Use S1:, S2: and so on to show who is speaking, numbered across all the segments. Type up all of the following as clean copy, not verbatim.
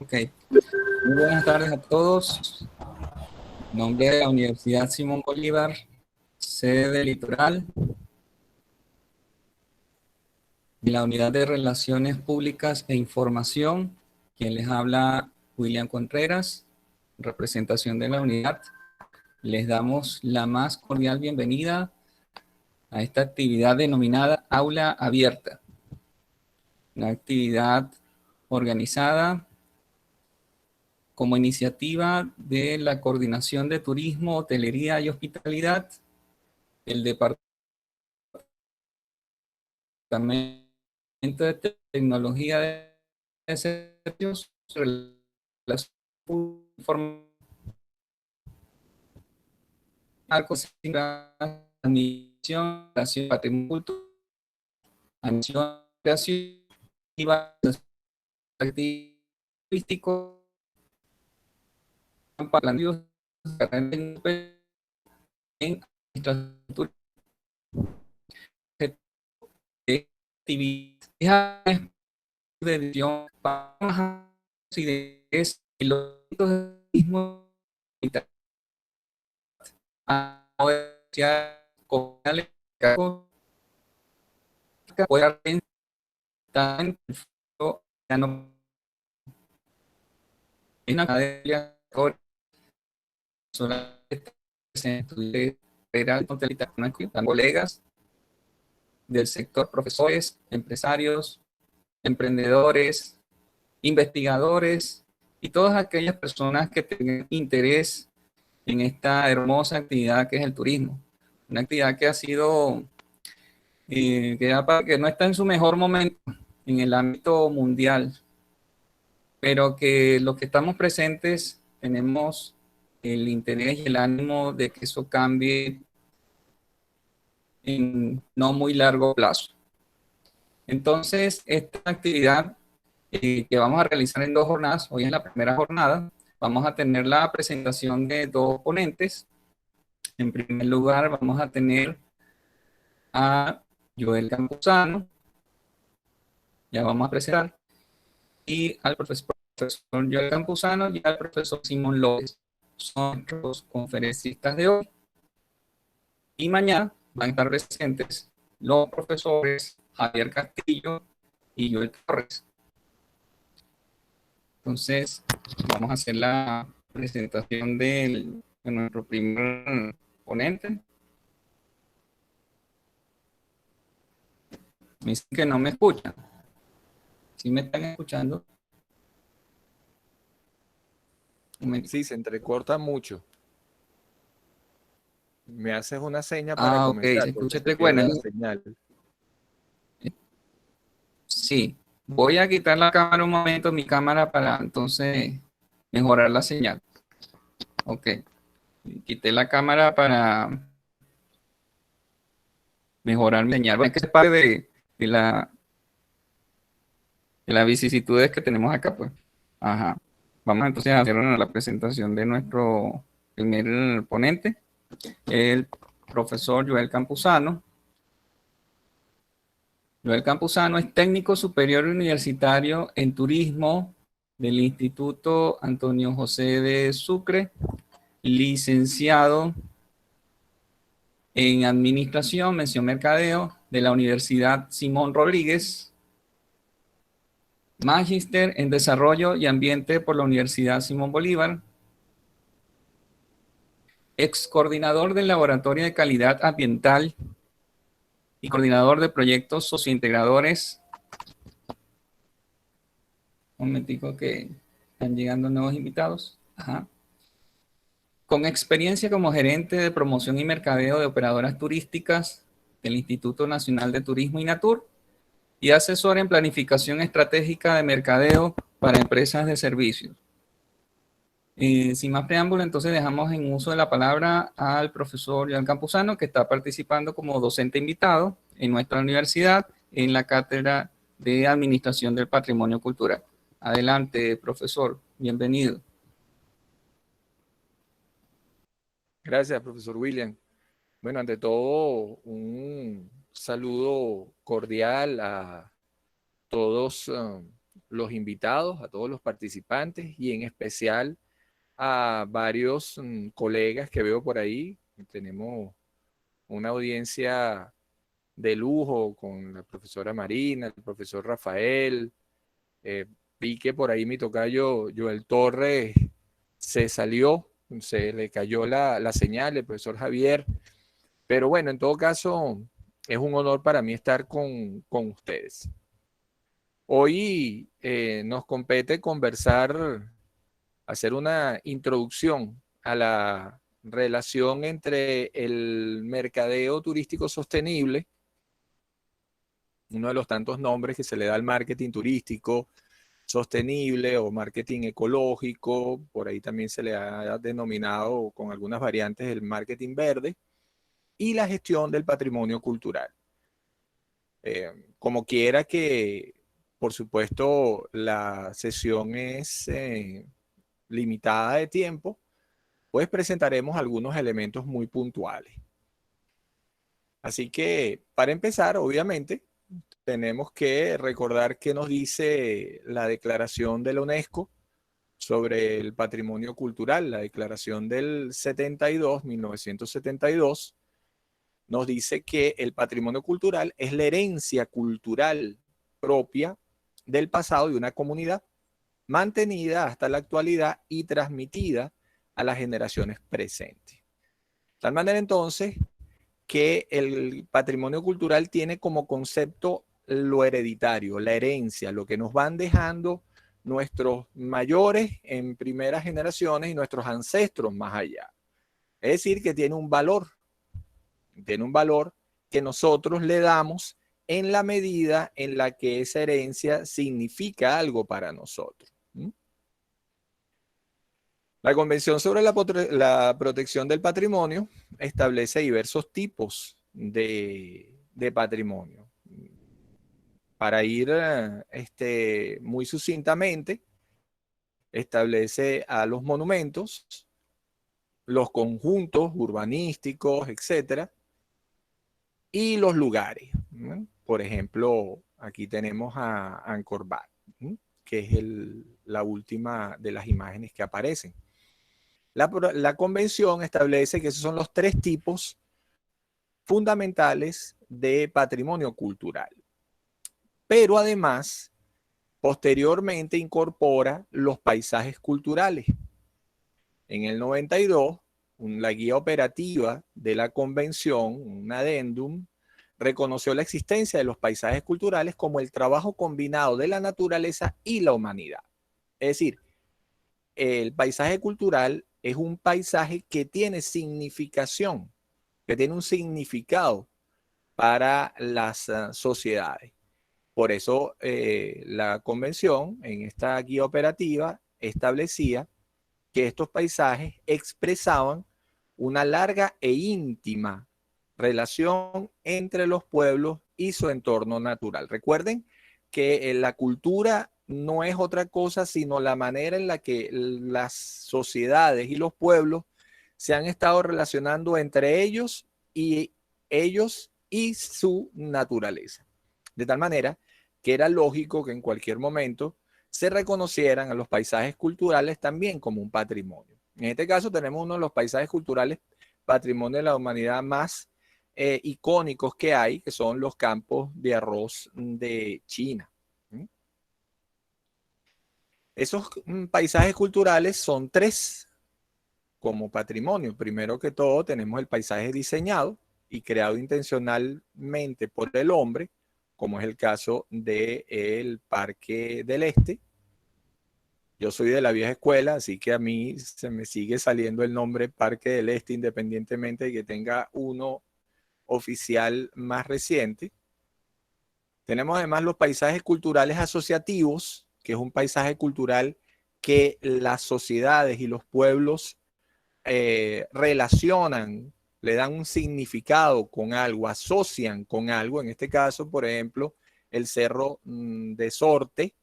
S1: Ok, muy buenas tardes a todos. En nombre de la Universidad Simón Bolívar, sede del Litoral, y la Unidad de Relaciones Públicas e Información, quien les habla William Contreras, en representación de la unidad. Les damos la más cordial bienvenida a esta actividad denominada Aula Abierta, una actividad organizada como iniciativa de la Coordinación de Turismo, Hotelería y Hospitalidad, el Departamento de Tecnología de Servicios, Relación Admisión, Patrimonio Cultural, Admisión, Creación y artístico, en infraestructura de actividades de edición y de los mismos puede estar en una academia colegas del sector, profesores, empresarios, emprendedores, investigadores y todas aquellas personas que tengan interés en esta hermosa actividad que es el turismo. Una actividad que ha sido, que no está en su mejor momento en el ámbito mundial, pero que los que estamos presentes tenemos el interés y el ánimo de que eso cambie en no muy largo plazo. Entonces, esta actividad que vamos a realizar en 2 jornadas, hoy es la primera jornada, vamos a tener la presentación de 2 ponentes. En primer lugar, vamos a tener a Joel Campuzano, ya vamos a presentar, y al profesor Joel Campuzano y al profesor Simón López. Son los conferencistas de hoy. Y mañana van a estar presentes los profesores Javier Castillo y Joel Torres. Entonces, vamos a hacer la presentación de nuestro primer ponente. Me dicen que no me escuchan. ¿Sí me están escuchando?
S2: Sí, se entrecorta mucho. Me haces una seña para
S1: Ah, ok,
S2: comenzar
S1: se
S2: porque
S1: escucha.
S2: se pierde
S1: Bueno,
S2: la señal.
S1: sí. Voy a quitar la cámara un momento, mi cámara, para entonces mejorar la señal. Ok. Quité la cámara para mejorar mi señal. Bueno, es que es parte de la, de las vicisitudes que tenemos acá, pues. Ajá. Vamos entonces a hacer la presentación de nuestro primer ponente, el profesor Joel Campuzano. Joel Campuzano es técnico superior universitario en turismo del Instituto Antonio José de Sucre, licenciado en Administración, Mención Mercadeo de la Universidad Simón Rodríguez, magíster en Desarrollo y Ambiente por la Universidad Simón Bolívar, ex coordinador del Laboratorio de Calidad Ambiental y coordinador de proyectos sociointegradores. Un momentico que están llegando nuevos invitados. Ajá. Con experiencia como gerente de promoción y mercadeo de operadoras turísticas del Instituto Nacional de Turismo INATUR y asesor en planificación estratégica de mercadeo para empresas de servicios. Sin más preámbulo, entonces dejamos en uso de la palabra al profesor Joel Campuzano, que está participando como docente invitado en nuestra universidad en la cátedra de Administración del Patrimonio Cultural. Adelante, profesor. Bienvenido.
S2: Gracias, profesor William. Bueno, ante todo, un saludo cordial a todos los invitados, a todos los participantes y en especial a varios colegas que veo por ahí. Tenemos una audiencia de lujo con la profesora Marina, el profesor Rafael. Vi que por ahí mi tocayo Joel Torres se salió, se le cayó la señal, el profesor Javier. Pero bueno, en todo caso, es un honor para mí estar con ustedes. Hoy nos compete conversar, hacer una introducción a la relación entre el mercadeo turístico sostenible, uno de los tantos nombres que se le da al marketing turístico sostenible o marketing ecológico, por ahí también se le ha denominado con algunas variantes el marketing verde, y la gestión del patrimonio cultural. Como quiera que, por supuesto, la sesión es limitada de tiempo, pues presentaremos algunos elementos muy puntuales. Así que, para empezar, obviamente, tenemos que recordar qué nos dice la Declaración de la UNESCO sobre el patrimonio cultural. La Declaración del 72, 1972, nos dice que el patrimonio cultural es la herencia cultural propia del pasado de una comunidad, mantenida hasta la actualidad y transmitida a las generaciones presentes. De tal manera entonces que el patrimonio cultural tiene como concepto lo hereditario, la herencia, lo que nos van dejando nuestros mayores en primeras generaciones y nuestros ancestros más allá. Es decir, que tiene un valor que nosotros le damos en la medida en la que esa herencia significa algo para nosotros. La Convención sobre la Protección del Patrimonio establece diversos tipos de patrimonio. Para ir muy sucintamente, establece a los monumentos, los conjuntos urbanísticos, etcétera, y los lugares. Por ejemplo, aquí tenemos a Angkor Wat, que es la última de las imágenes que aparecen. La convención establece que esos son los 3 tipos fundamentales de patrimonio cultural. Pero además, posteriormente incorpora los paisajes culturales. En el 92, la guía operativa de la convención, un adendum, reconoció la existencia de los paisajes culturales como el trabajo combinado de la naturaleza y la humanidad. Es decir, el paisaje cultural es un paisaje que tiene significación, que tiene un significado para las sociedades. Por eso la convención en esta guía operativa establecía que estos paisajes expresaban una larga e íntima relación entre los pueblos y su entorno natural. Recuerden que la cultura no es otra cosa sino la manera en la que las sociedades y los pueblos se han estado relacionando entre ellos y su naturaleza. De tal manera que era lógico que en cualquier momento se reconocieran a los paisajes culturales también como un patrimonio. En este caso tenemos uno de los paisajes culturales patrimonio de la humanidad más icónicos que hay, que son los campos de arroz de China. Esos paisajes culturales son 3 como patrimonio. Primero que todo tenemos el paisaje diseñado y creado intencionalmente por el hombre, como es el caso del Parque del Este. Yo soy de la vieja escuela, así que a mí se me sigue saliendo el nombre Parque del Este, independientemente de que tenga uno oficial más reciente. Tenemos además los paisajes culturales asociativos, que es un paisaje cultural que las sociedades y los pueblos relacionan, le dan un significado con algo, asocian con algo. En este caso, por ejemplo, el Cerro de Sorte,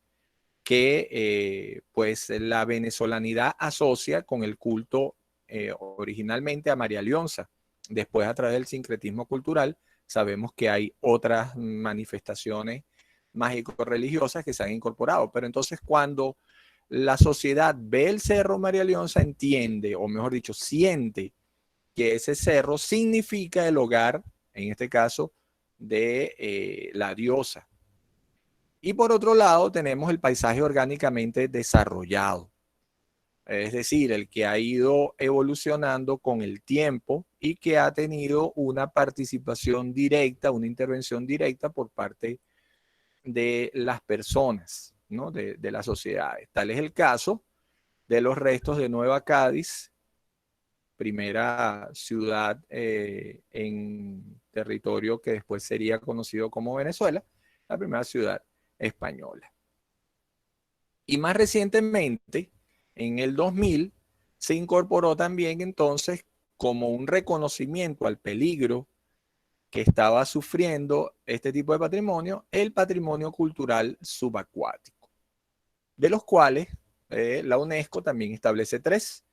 S2: que pues la venezolanidad asocia con el culto originalmente a María Leonza. Después, a través del sincretismo cultural, sabemos que hay otras manifestaciones mágico-religiosas que se han incorporado. Pero entonces cuando la sociedad ve el Cerro María Leonza, entiende, o mejor dicho, siente que ese cerro significa el hogar, en este caso, de la diosa. Y por otro lado, tenemos el paisaje orgánicamente desarrollado, es decir, el que ha ido evolucionando con el tiempo y que ha tenido una participación directa, una intervención directa por parte de las personas, ¿no? de las sociedades. Tal es el caso de los restos de Nueva Cádiz, primera ciudad en territorio que después sería conocido como Venezuela, la primera ciudad española. Y más recientemente, en el 2000, se incorporó también entonces como un reconocimiento al peligro que estaba sufriendo este tipo de patrimonio, el patrimonio cultural subacuático, de los cuales la UNESCO también establece tres.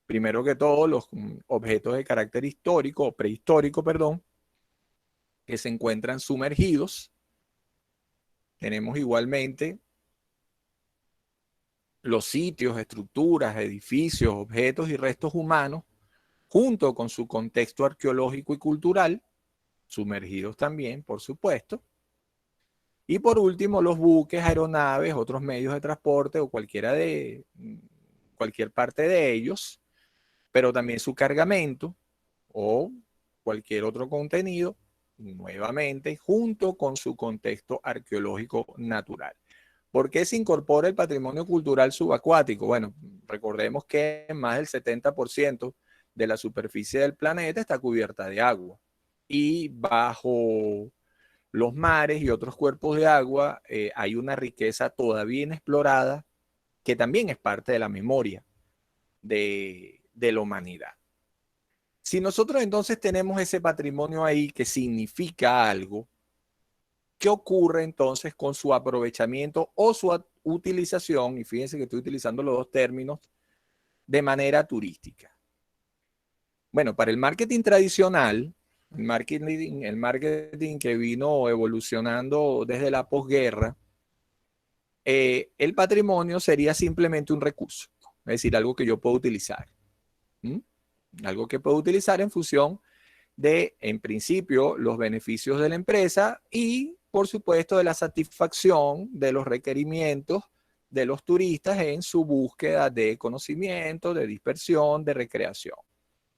S2: Primero que todo, los objetos de carácter histórico o prehistórico, perdón, que se encuentran sumergidos. Tenemos igualmente los sitios, estructuras, edificios, objetos y restos humanos, junto con su contexto arqueológico y cultural, sumergidos también, por supuesto. Y por último, los buques, aeronaves, otros medios de transporte o cualquier parte de ellos, pero también su cargamento o cualquier otro contenido, nuevamente, junto con su contexto arqueológico natural. ¿Por qué se incorpora el patrimonio cultural subacuático? Bueno, recordemos que más del 70% de la superficie del planeta está cubierta de agua y bajo los mares y otros cuerpos de agua hay una riqueza todavía inexplorada que también es parte de la memoria de la humanidad. Si nosotros entonces tenemos ese patrimonio ahí que significa algo, ¿qué ocurre entonces con su aprovechamiento o su utilización? Y fíjense que estoy utilizando los dos términos de manera turística. Bueno, para el marketing tradicional, el marketing que vino evolucionando desde la posguerra, el patrimonio sería simplemente un recurso, es decir, algo que yo puedo utilizar. Algo que puedo utilizar en función de, en principio, los beneficios de la empresa y, por supuesto, de la satisfacción de los requerimientos de los turistas en su búsqueda de conocimiento, de dispersión, de recreación.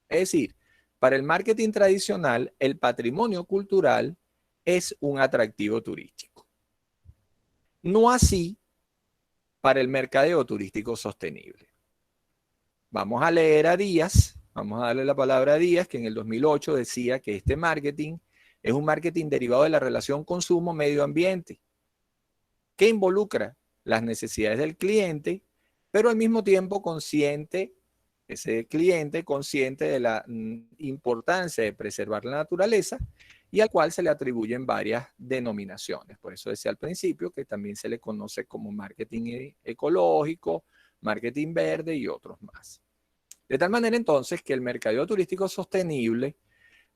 S2: Es decir, para el marketing tradicional, el patrimonio cultural es un atractivo turístico. No así para el mercadeo turístico sostenible. Vamos a leer a Díaz, vamos a darle la palabra a Díaz, que en el 2008 decía que este marketing es un marketing derivado de la relación consumo-medio ambiente, que involucra las necesidades del cliente, pero al mismo tiempo consciente, ese cliente consciente de la importancia de preservar la naturaleza y al cual se le atribuyen varias denominaciones. Por eso decía al principio que también se le conoce como marketing ecológico, marketing verde y otros más. De tal manera entonces que el mercadeo turístico sostenible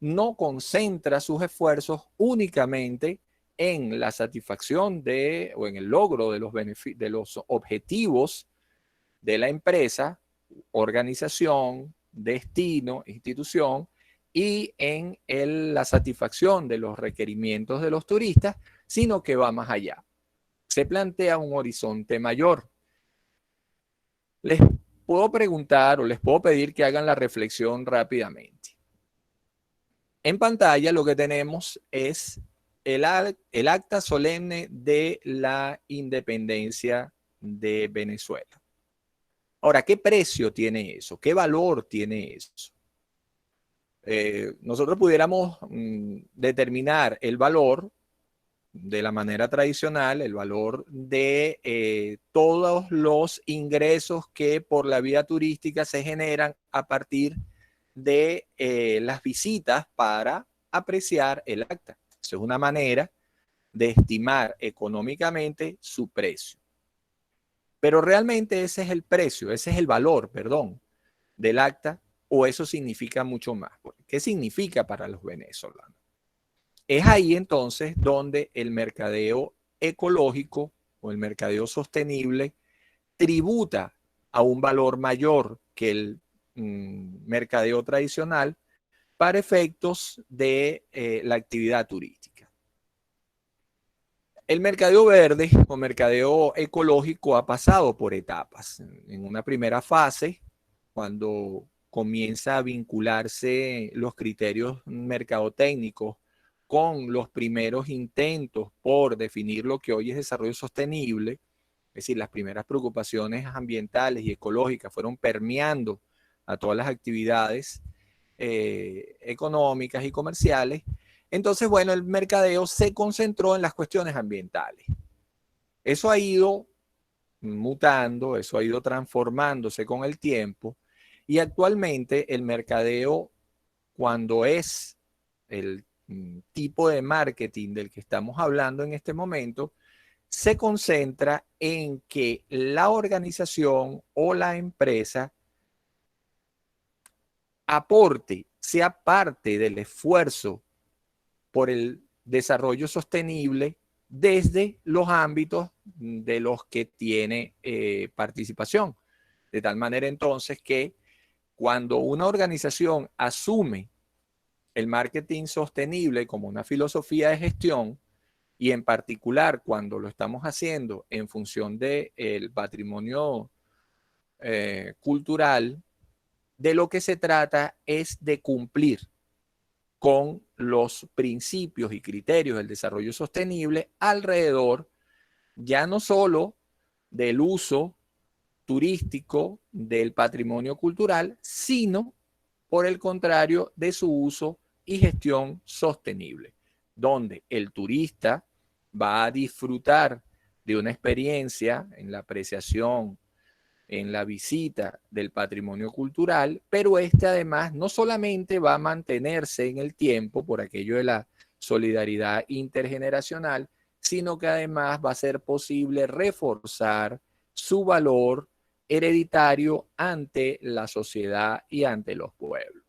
S2: no concentra sus esfuerzos únicamente en la satisfacción o en el logro de los objetivos de la empresa, organización, destino, institución, y en la satisfacción de los requerimientos de los turistas, sino que va más allá. Se plantea un horizonte mayor. Les puedo preguntar o les puedo pedir que hagan la reflexión rápidamente. En pantalla lo que tenemos es el acta solemne de la independencia de Venezuela. Ahora, ¿qué precio tiene eso? ¿Qué valor tiene eso? Nosotros pudiéramos determinar el valor de la manera tradicional, el valor de todos los ingresos que por la vía turística se generan a partir de las visitas para apreciar el acta. Eso es una manera de estimar económicamente su precio. Pero realmente ese es el precio, ese es el valor, perdón, del acta, o eso significa mucho más. ¿Qué significa para los venezolanos? Es ahí entonces donde el mercadeo ecológico o el mercadeo sostenible tributa a un valor mayor que el mercadeo tradicional para efectos de la actividad turística. El mercadeo verde o mercadeo ecológico ha pasado por etapas. En una primera fase, cuando comienza a vincularse los criterios mercadotécnicos con los primeros intentos por definir lo que hoy es desarrollo sostenible, es decir, las primeras preocupaciones ambientales y ecológicas fueron permeando a todas las actividades económicas y comerciales. Entonces, bueno, el mercadeo se concentró en las cuestiones ambientales. Eso ha ido mutando, eso ha ido transformándose con el tiempo y actualmente el mercadeo, cuando es el tipo de marketing del que estamos hablando en este momento, se concentra en que la organización o la empresa aporte, sea parte del esfuerzo por el desarrollo sostenible desde los ámbitos de los que tiene participación. De tal manera entonces que cuando una organización asume el marketing sostenible como una filosofía de gestión, y en particular cuando lo estamos haciendo en función del patrimonio cultural, de lo que se trata es de cumplir con los principios y criterios del desarrollo sostenible alrededor ya no solo del uso turístico del patrimonio cultural, sino por el contrario de su uso y gestión sostenible, donde el turista va a disfrutar de una experiencia en la apreciación, en la visita del patrimonio cultural, pero este además no solamente va a mantenerse en el tiempo por aquello de la solidaridad intergeneracional, sino que además va a ser posible reforzar su valor hereditario ante la sociedad y ante los pueblos.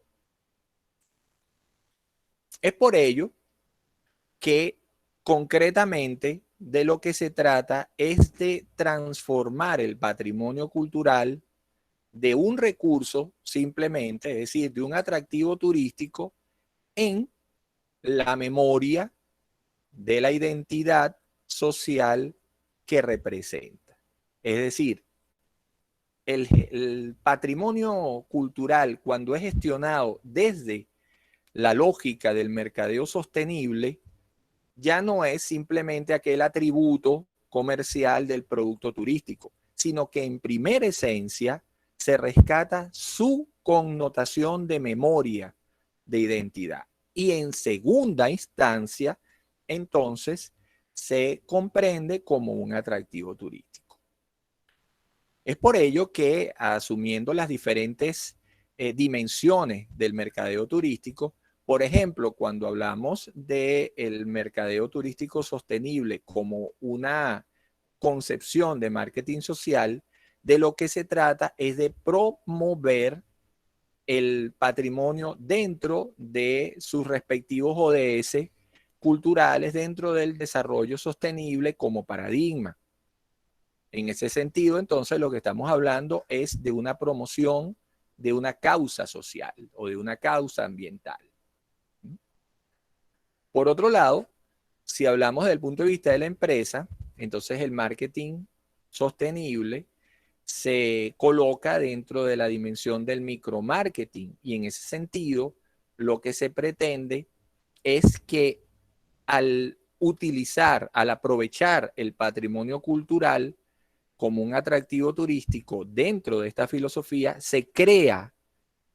S2: Es por ello que concretamente de lo que se trata es de transformar el patrimonio cultural de un recurso simplemente, es decir, de un atractivo turístico, en la memoria de la identidad social que representa. Es decir, el patrimonio cultural, cuando es gestionado desde la lógica del mercadeo sostenible, ya no es simplemente aquel atributo comercial del producto turístico, sino que en primera esencia se rescata su connotación de memoria, de identidad. Y en segunda instancia, entonces, se comprende como un atractivo turístico. Es por ello que, asumiendo las diferentes dimensiones del mercadeo turístico, por ejemplo, cuando hablamos del mercadeo turístico sostenible como una concepción de marketing social, de lo que se trata es de promover el patrimonio dentro de sus respectivos ODS culturales, dentro del desarrollo sostenible como paradigma. En ese sentido, entonces, lo que estamos hablando es de una promoción de una causa social o de una causa ambiental. Por otro lado, si hablamos desde el punto de vista de la empresa, entonces el marketing sostenible se coloca dentro de la dimensión del micromarketing y en ese sentido lo que se pretende es que al utilizar, al aprovechar el patrimonio cultural como un atractivo turístico dentro de esta filosofía, se crea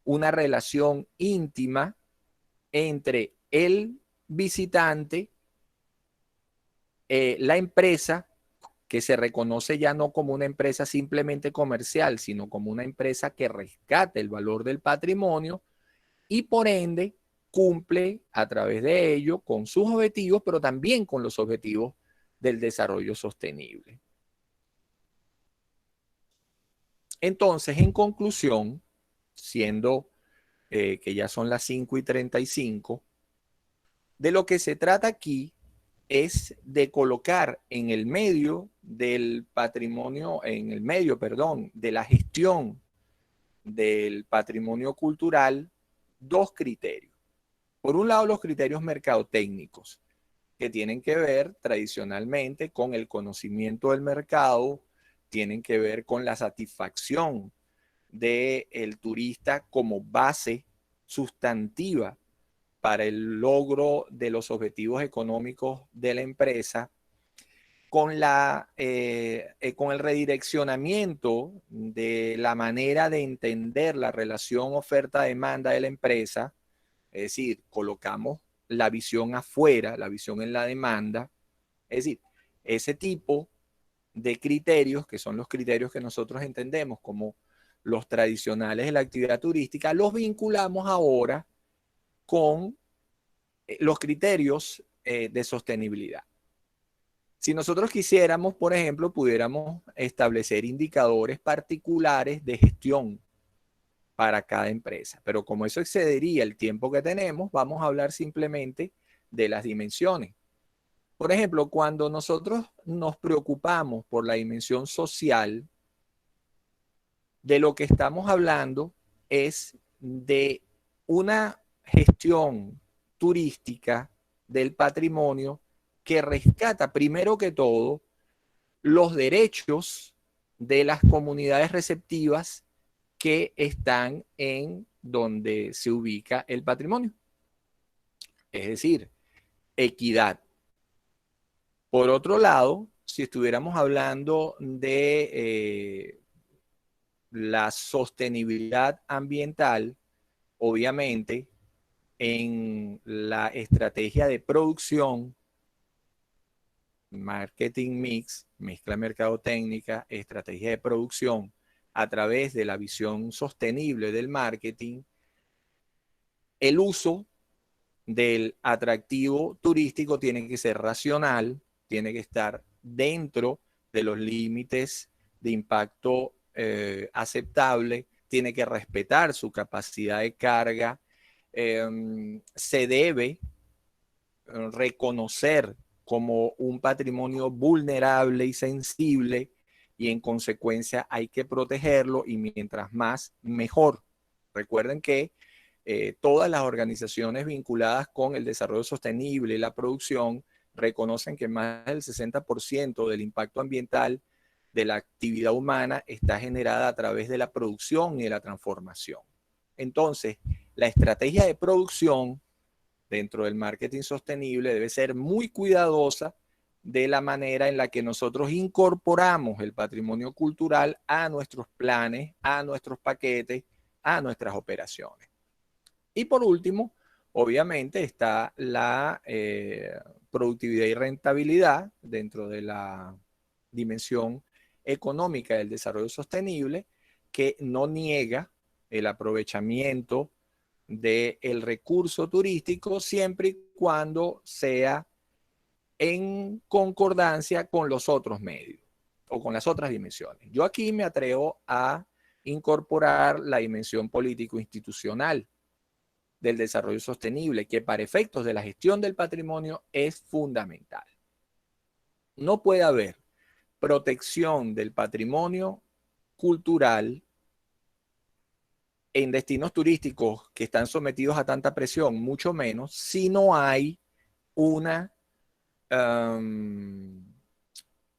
S2: una relación íntima entre el visitante, la empresa, que se reconoce ya no como una empresa simplemente comercial, sino como una empresa que rescate el valor del patrimonio y por ende cumple a través de ello con sus objetivos, pero también con los objetivos del desarrollo sostenible. Entonces, en conclusión, siendo que ya son las 5:35, de lo que se trata aquí es de colocar en el medio del patrimonio, en el medio, perdón, de la gestión del patrimonio cultural, dos criterios. Por un lado, los criterios mercadotécnicos, que tienen que ver tradicionalmente con el conocimiento del mercado, tienen que ver con la satisfacción del turista como base sustantiva para el logro de los objetivos económicos de la empresa, con el redireccionamiento de la manera de entender la relación oferta-demanda de la empresa, es decir, colocamos la visión afuera, la visión en la demanda, es decir, ese tipo de criterios, que son los criterios que nosotros entendemos como los tradicionales de la actividad turística, los vinculamos ahora con los criterios de sostenibilidad. Si nosotros quisiéramos, por ejemplo, pudiéramos establecer indicadores particulares de gestión para cada empresa, pero como eso excedería el tiempo que tenemos, vamos a hablar simplemente de las dimensiones. Por ejemplo, cuando nosotros nos preocupamos por la dimensión social, de lo que estamos hablando es de una gestión turística del patrimonio que rescata primero que todo los derechos de las comunidades receptivas que están en donde se ubica el patrimonio. Es decir, equidad. Por otro lado, si estuviéramos hablando de la sostenibilidad ambiental, obviamente, en la estrategia de producción, marketing mix, mezcla mercadotécnica, estrategia de producción, a través de la visión sostenible del marketing, el uso del atractivo turístico tiene que ser racional, tiene que estar dentro de los límites de impacto aceptable, tiene que respetar su capacidad de carga, se debe reconocer como un patrimonio vulnerable y sensible y en consecuencia hay que protegerlo y mientras más, mejor. Recuerden que todas las organizaciones vinculadas con el desarrollo sostenible y la producción reconocen que más del 60% del impacto ambiental de la actividad humana está generada a través de la producción y de la transformación. Entonces, la estrategia de producción dentro del marketing sostenible debe ser muy cuidadosa de la manera en la que nosotros incorporamos el patrimonio cultural a nuestros planes, a nuestros paquetes, a nuestras operaciones. Y por último, obviamente está la productividad y rentabilidad dentro de la dimensión económica del desarrollo sostenible, que no niega el aprovechamiento del recurso turístico siempre y cuando sea en concordancia con los otros medios o con las otras dimensiones. Yo aquí me atrevo a incorporar la dimensión político-institucional del desarrollo sostenible, que para efectos de la gestión del patrimonio es fundamental. No puede haber protección del patrimonio cultural en destinos turísticos que están sometidos a tanta presión, mucho menos si no hay una,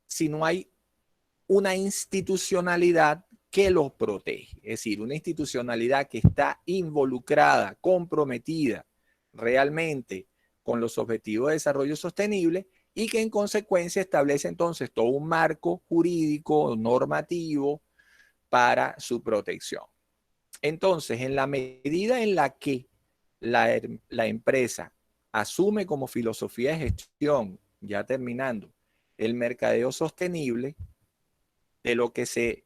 S2: si no hay una institucionalidad que los protege, es decir, una institucionalidad que está involucrada, comprometida realmente con los objetivos de desarrollo sostenible y que en consecuencia establece entonces todo un marco jurídico, normativo para su protección. Entonces, en la medida en la que la empresa asume como filosofía de gestión, ya terminando, el mercadeo sostenible, de lo que se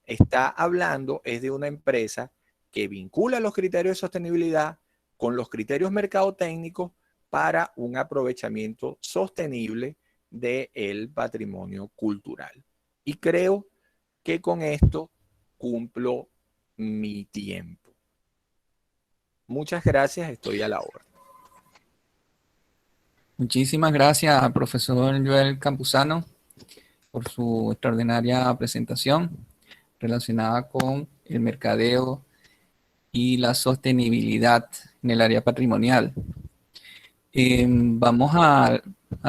S2: está hablando es de una empresa que vincula los criterios de sostenibilidad con los criterios mercadotécnicos para un aprovechamiento sostenible del patrimonio cultural. Y creo que con esto cumplo mi tiempo. Muchas gracias, estoy a la orden.
S1: Muchísimas gracias al profesor Joel Campuzano por su extraordinaria presentación relacionada con el mercadeo y la sostenibilidad en el área patrimonial. Vamos a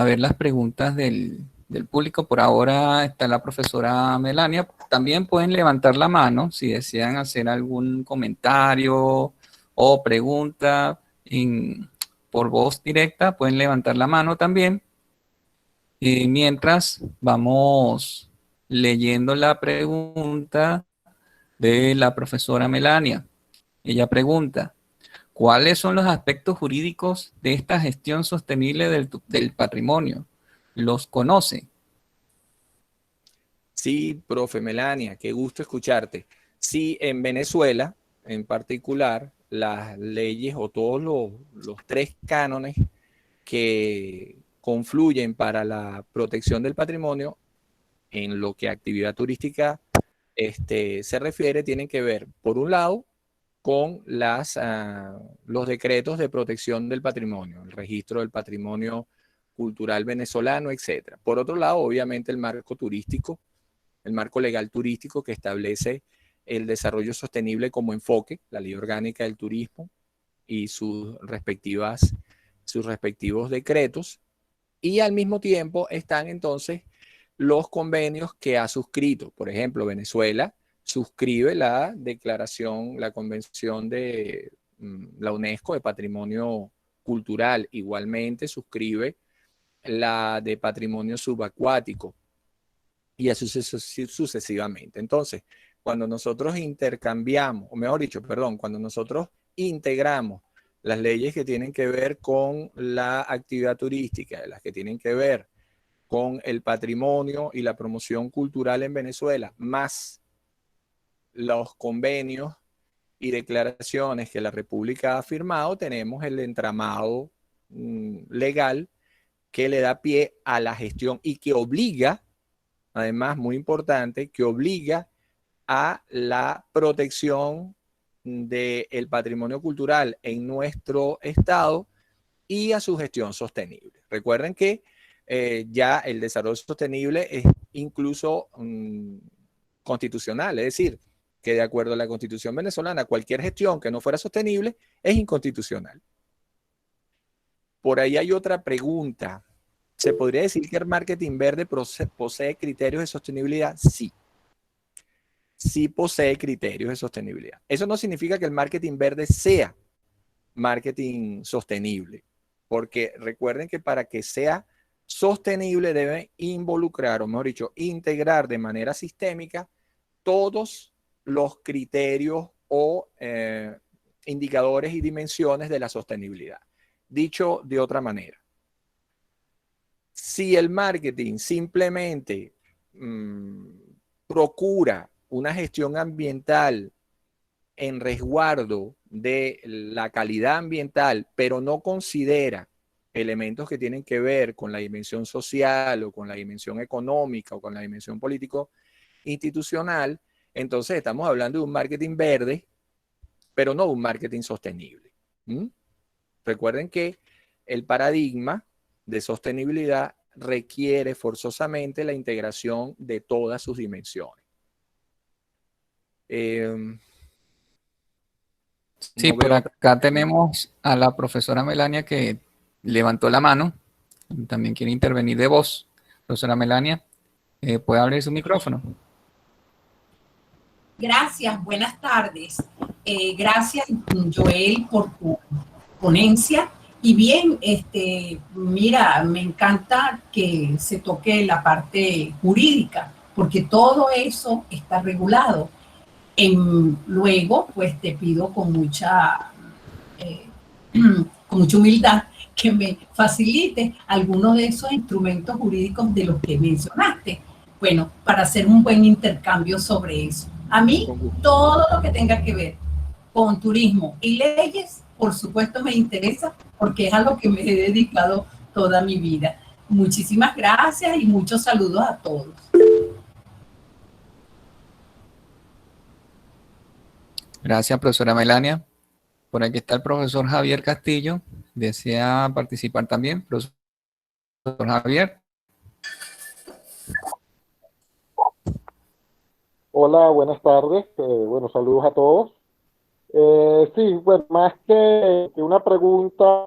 S1: ver las preguntas del público. Por ahora está la profesora Melania. También pueden levantar la mano si desean hacer algún comentario o pregunta por voz directa. Pueden levantar la mano también. Mientras vamos leyendo la pregunta de la profesora Melania. Ella pregunta: ¿cuáles son los aspectos jurídicos de esta gestión sostenible del patrimonio? ¿Los conoce?
S2: Sí, profe Melania, qué gusto escucharte. Sí, en Venezuela, en particular, las leyes o todos los tres cánones que confluyen para la protección del patrimonio en lo que a actividad turística se refiere, tienen que ver, por un lado, con los decretos de protección del patrimonio, el registro del patrimonio cultural venezolano, etc. Por otro lado, obviamente, el marco turístico, el marco legal turístico que establece el desarrollo sostenible como enfoque, la ley orgánica del turismo y sus respectivos decretos. Y al mismo tiempo están entonces los convenios que ha suscrito. Por ejemplo, Venezuela suscribe la declaración, la convención de la UNESCO de Patrimonio Cultural. Igualmente suscribe la de Patrimonio Subacuático y así sucesivamente. Entonces, cuando nosotros intercambiamos, o mejor dicho, perdón, cuando nosotros integramos las leyes que tienen que ver con la actividad turística, las que tienen que ver con el patrimonio y la promoción cultural en Venezuela, más los convenios y declaraciones que la República ha firmado, tenemos el entramado legal que le da pie a la gestión y que obliga, además muy importante, que obliga a la protección del patrimonio cultural en nuestro estado y a su gestión sostenible. Recuerden que ya el desarrollo sostenible es incluso constitucional, es decir, que de acuerdo a la Constitución venezolana, cualquier gestión que no fuera sostenible es inconstitucional. Por ahí hay otra pregunta. ¿Se podría decir que el marketing verde posee criterios de sostenibilidad? Sí. Sí posee criterios de sostenibilidad. Eso no significa que el marketing verde sea marketing sostenible, porque recuerden que para que sea sostenible debe involucrar, o mejor dicho, integrar de manera sistémica todos los criterios o indicadores y dimensiones de la sostenibilidad. Dicho de otra manera, si el marketing simplemente procura una gestión ambiental en resguardo de la calidad ambiental, pero no considera elementos que tienen que ver con la dimensión social o con la dimensión económica o con la dimensión político-institucional, entonces estamos hablando de un marketing verde, pero no un marketing sostenible. Recuerden que el paradigma de sostenibilidad requiere forzosamente la integración de todas sus dimensiones.
S1: Sí,
S2: No
S1: por
S2: veo
S1: acá tenemos a la profesora Melania que levantó la mano. También quiere intervenir de voz. Profesora Melania, ¿puede abrir su micrófono?
S3: Gracias, buenas tardes. Gracias, Joel, por tu ponencia. Y bien, mira, me encanta que se toque la parte jurídica, porque todo eso está regulado. Luego, pues te pido con mucha humildad que me facilite algunos de esos instrumentos jurídicos de los que mencionaste. Bueno, para hacer un buen intercambio sobre eso. A mí, todo lo que tenga que ver con turismo y leyes, por supuesto me interesa porque es a lo que me he dedicado toda mi vida. Muchísimas gracias y muchos saludos a todos.
S1: Gracias, profesora Melania. Por aquí está el profesor Javier Castillo. ¿Desea participar también? Profesor Doctor Javier.
S4: Hola, buenas tardes. Bueno, saludos a todos. Sí, bueno, más que una pregunta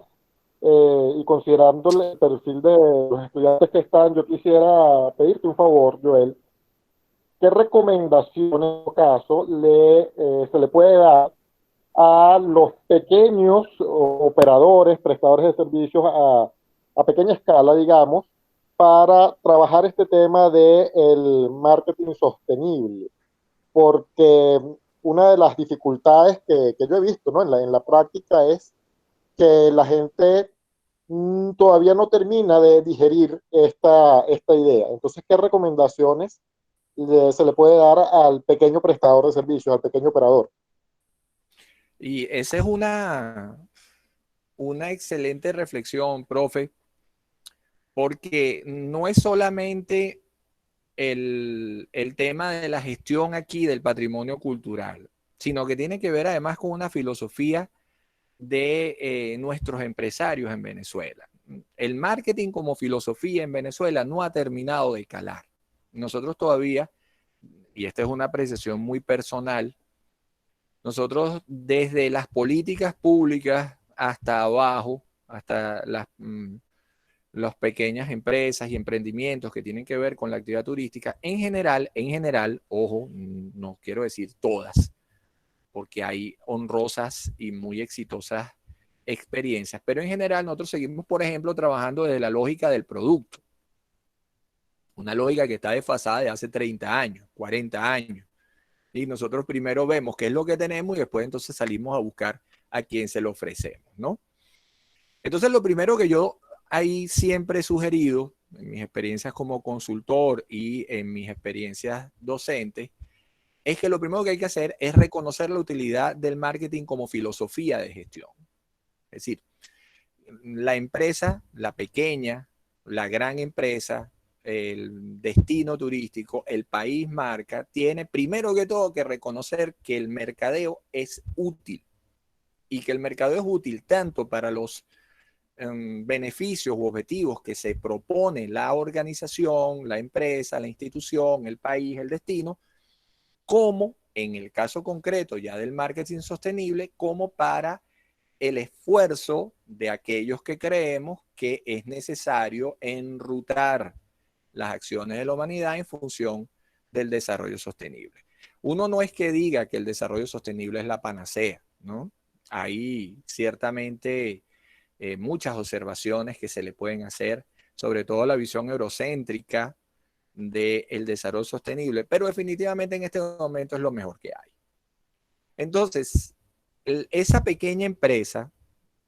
S4: y considerando el perfil de los estudiantes que están, yo quisiera pedirte un favor, Joel. ¿Qué recomendación en tu caso se le puede dar a los pequeños operadores, prestadores de servicios a pequeña escala, digamos, para trabajar este tema del marketing sostenible? Porque una de las dificultades que yo he visto, ¿no? en la práctica es que la gente todavía no termina de digerir esta idea. Entonces, ¿qué recomendaciones se le puede dar al pequeño prestador de servicios, al pequeño operador?
S2: Y esa es una excelente reflexión, profe, porque no es solamente el tema de la gestión aquí del patrimonio cultural, sino que tiene que ver además con una filosofía de nuestros empresarios en Venezuela. El marketing como filosofía en Venezuela no ha terminado de calar. Nosotros todavía, y esta es una apreciación muy personal, nosotros desde las políticas públicas hasta abajo, hasta las pequeñas empresas y emprendimientos que tienen que ver con la actividad turística, en general, ojo, no quiero decir todas, porque hay honrosas y muy exitosas experiencias, pero en general nosotros seguimos, por ejemplo, trabajando desde la lógica del producto, una lógica que está desfasada de hace 30 años, 40 años, y nosotros primero vemos qué es lo que tenemos y después entonces salimos a buscar a quién se lo ofrecemos, ¿no? Entonces lo primero que yo ahí siempre he sugerido, en mis experiencias como consultor y en mis experiencias docentes, es que lo primero que hay que hacer es reconocer la utilidad del marketing como filosofía de gestión. Es decir, la empresa, la pequeña, la gran empresa, el destino turístico, el país marca, tiene primero que todo que reconocer que el mercadeo es útil y que el mercadeo es útil tanto para los beneficios u objetivos que se propone la organización, la empresa, la institución, el país, el destino, como en el caso concreto ya del marketing sostenible, como para el esfuerzo de aquellos que creemos que es necesario enrutar las acciones de la humanidad en función del desarrollo sostenible. Uno no es que diga que el desarrollo sostenible es la panacea, ¿no? Hay ciertamente muchas observaciones que se le pueden hacer, sobre todo la visión eurocéntrica del desarrollo sostenible, pero definitivamente en este momento es lo mejor que hay. Entonces, esa pequeña empresa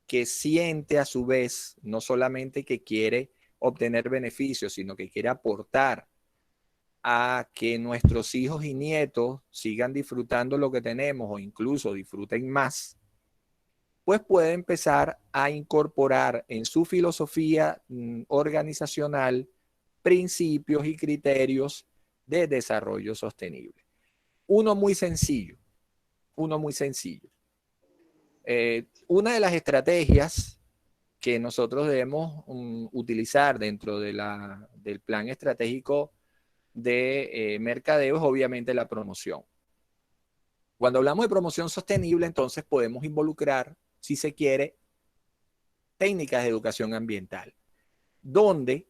S2: que siente a su vez no solamente que quiere obtener beneficios, sino que quiere aportar a que nuestros hijos y nietos sigan disfrutando lo que tenemos o incluso disfruten más, pues puede empezar a incorporar en su filosofía organizacional principios y criterios de desarrollo sostenible. Uno muy sencillo. Una de las estrategias que nosotros debemos utilizar dentro del plan estratégico de mercadeo es obviamente la promoción. Cuando hablamos de promoción sostenible, entonces podemos involucrar, si se quiere, técnicas de educación ambiental, donde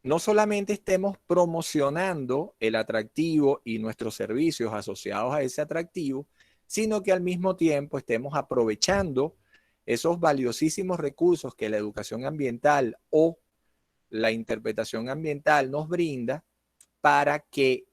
S2: no solamente estemos promocionando el atractivo y nuestros servicios asociados a ese atractivo, sino que al mismo tiempo estemos aprovechando esos valiosísimos recursos que la educación ambiental o la interpretación ambiental nos brinda para que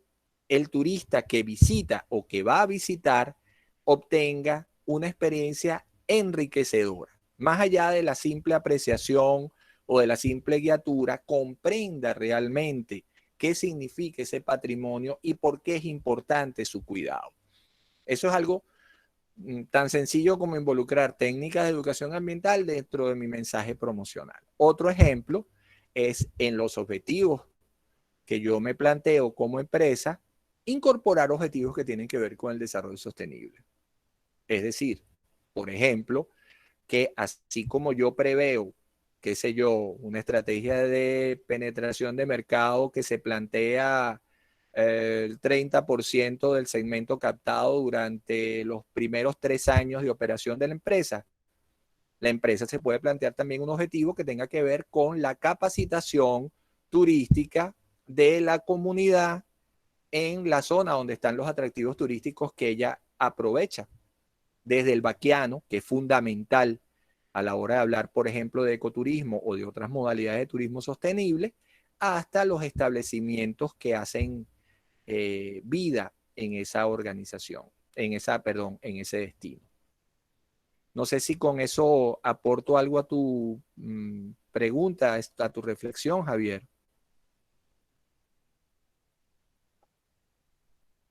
S2: el turista que visita o que va a visitar obtenga una experiencia enriquecedora. Más allá de la simple apreciación o de la simple guiatura, comprenda realmente qué significa ese patrimonio y por qué es importante su cuidado. Eso es algo tan sencillo como involucrar técnicas de educación ambiental dentro de mi mensaje promocional. Otro ejemplo es en los objetivos que yo me planteo como empresa, incorporar objetivos que tienen que ver con el desarrollo sostenible. Es decir, por ejemplo, que así como yo preveo qué sé yo, una estrategia de penetración de mercado que se plantea el 30% del segmento captado durante los primeros 3 años de operación de la empresa se puede plantear también un objetivo que tenga que ver con la capacitación turística de la comunidad en la zona donde están los atractivos turísticos que ella aprovecha. Desde el vaquiano, que es fundamental a la hora de hablar, por ejemplo, de ecoturismo o de otras modalidades de turismo sostenible, hasta los establecimientos que hacen vida en esa organización, en ese destino. No sé si con eso aporto algo a tu pregunta, a tu reflexión, Javier.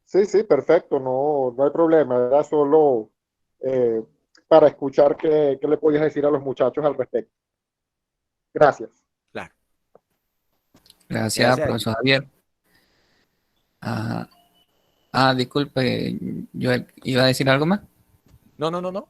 S4: Sí, perfecto, no hay problema, era solo para escuchar qué le podías decir a los muchachos al respecto. Gracias.
S2: Claro.
S1: Gracias, profesor Javier. Disculpe, yo iba a decir algo más.
S2: No.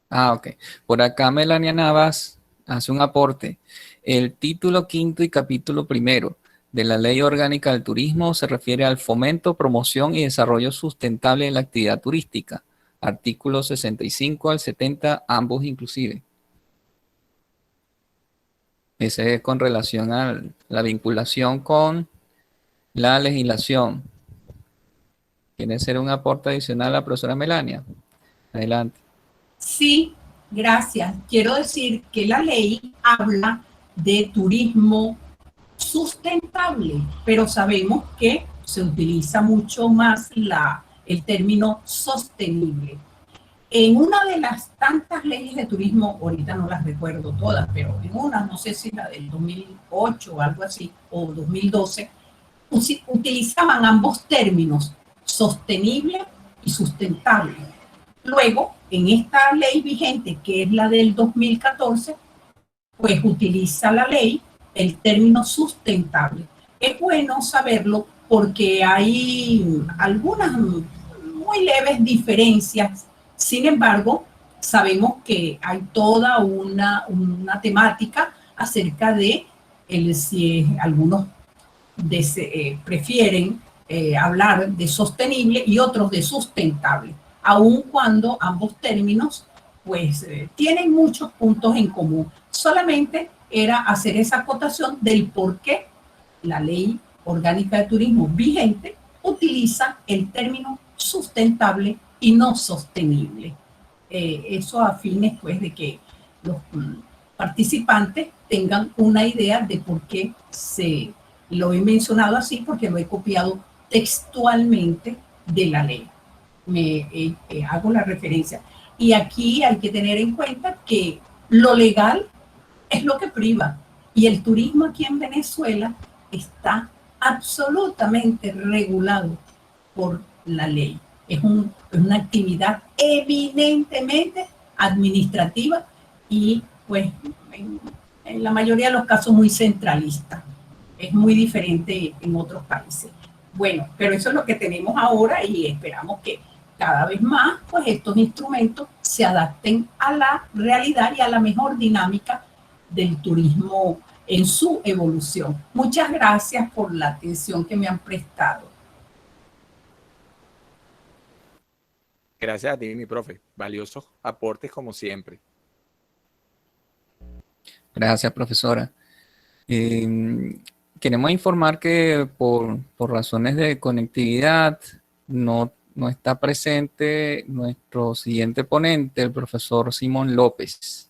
S1: Ok. Por acá Melania Navas hace un aporte. El título quinto y capítulo primero de la Ley Orgánica del Turismo se refiere al fomento, promoción y desarrollo sustentable de la actividad turística. Artículos 65 al 70, ambos inclusive. Ese es con relación a la vinculación con la legislación. ¿Quiere hacer un aporte adicional a la profesora Melania? Adelante.
S3: Sí, gracias. Quiero decir que la ley habla de turismo sustentable, pero sabemos que se utiliza mucho más el término sostenible. En una de las tantas leyes de turismo, ahorita no las recuerdo todas, pero en una, no sé si la del 2008 o algo así, o 2012, utilizaban ambos términos, sostenible y sustentable. Luego, en esta ley vigente, que es la del 2014, pues utiliza la ley el término sustentable. Es bueno saberlo porque hay algunas muy leves diferencias. Sin embargo, sabemos que hay toda una temática acerca de si algunos prefieren hablar de sostenible y otros de sustentable, aun cuando ambos términos pues tienen muchos puntos en común. Solamente era hacer esa acotación del por qué la Ley Orgánica de Turismo vigente utiliza el término sustentable y no sostenible. Eso a fines pues de que los participantes tengan una idea de por qué lo he mencionado así, porque lo he copiado textualmente de la ley. Hago la referencia. Y aquí hay que tener en cuenta que lo legal es lo que priva. Y el turismo aquí en Venezuela está absolutamente regulado por la ley. Es una actividad evidentemente administrativa y pues en la mayoría de los casos muy centralista. Es muy diferente en otros países. Bueno, pero eso es lo que tenemos ahora y esperamos que cada vez más pues estos instrumentos se adapten a la realidad y a la mejor dinámica del turismo en su evolución. Muchas gracias por la atención que me han prestado.
S2: Gracias a ti, mi profe. Valiosos aportes como siempre.
S1: Gracias, profesora. Queremos informar que por razones de conectividad no está presente nuestro siguiente ponente, el profesor Simón López.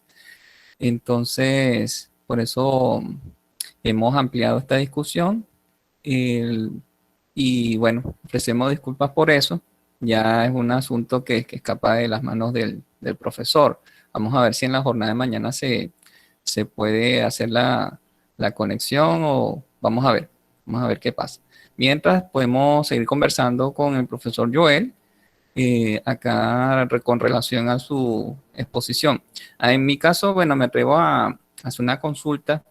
S1: Entonces, por eso hemos ampliado esta discusión y bueno, ofrecemos disculpas por eso. Ya es un asunto que escapa de las manos del profesor. Vamos a ver si en la jornada de mañana se puede hacer la conexión o vamos a ver qué pasa. Mientras podemos seguir conversando con el profesor Joel acá con relación a su exposición. En mi caso, bueno, me atrevo a hacer una consulta.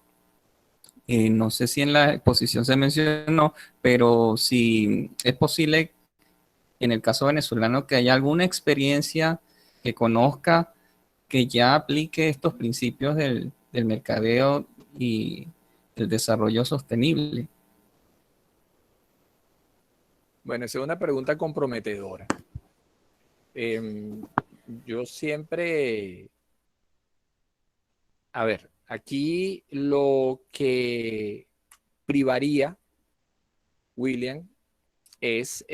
S1: No sé si en la exposición se mencionó, pero si es posible, en el caso venezolano, que haya alguna experiencia que conozca que ya aplique estos principios del del mercadeo y el desarrollo sostenible?
S2: Bueno, esa es una pregunta comprometedora. Yo siempre, a ver, aquí lo que privaría, William, es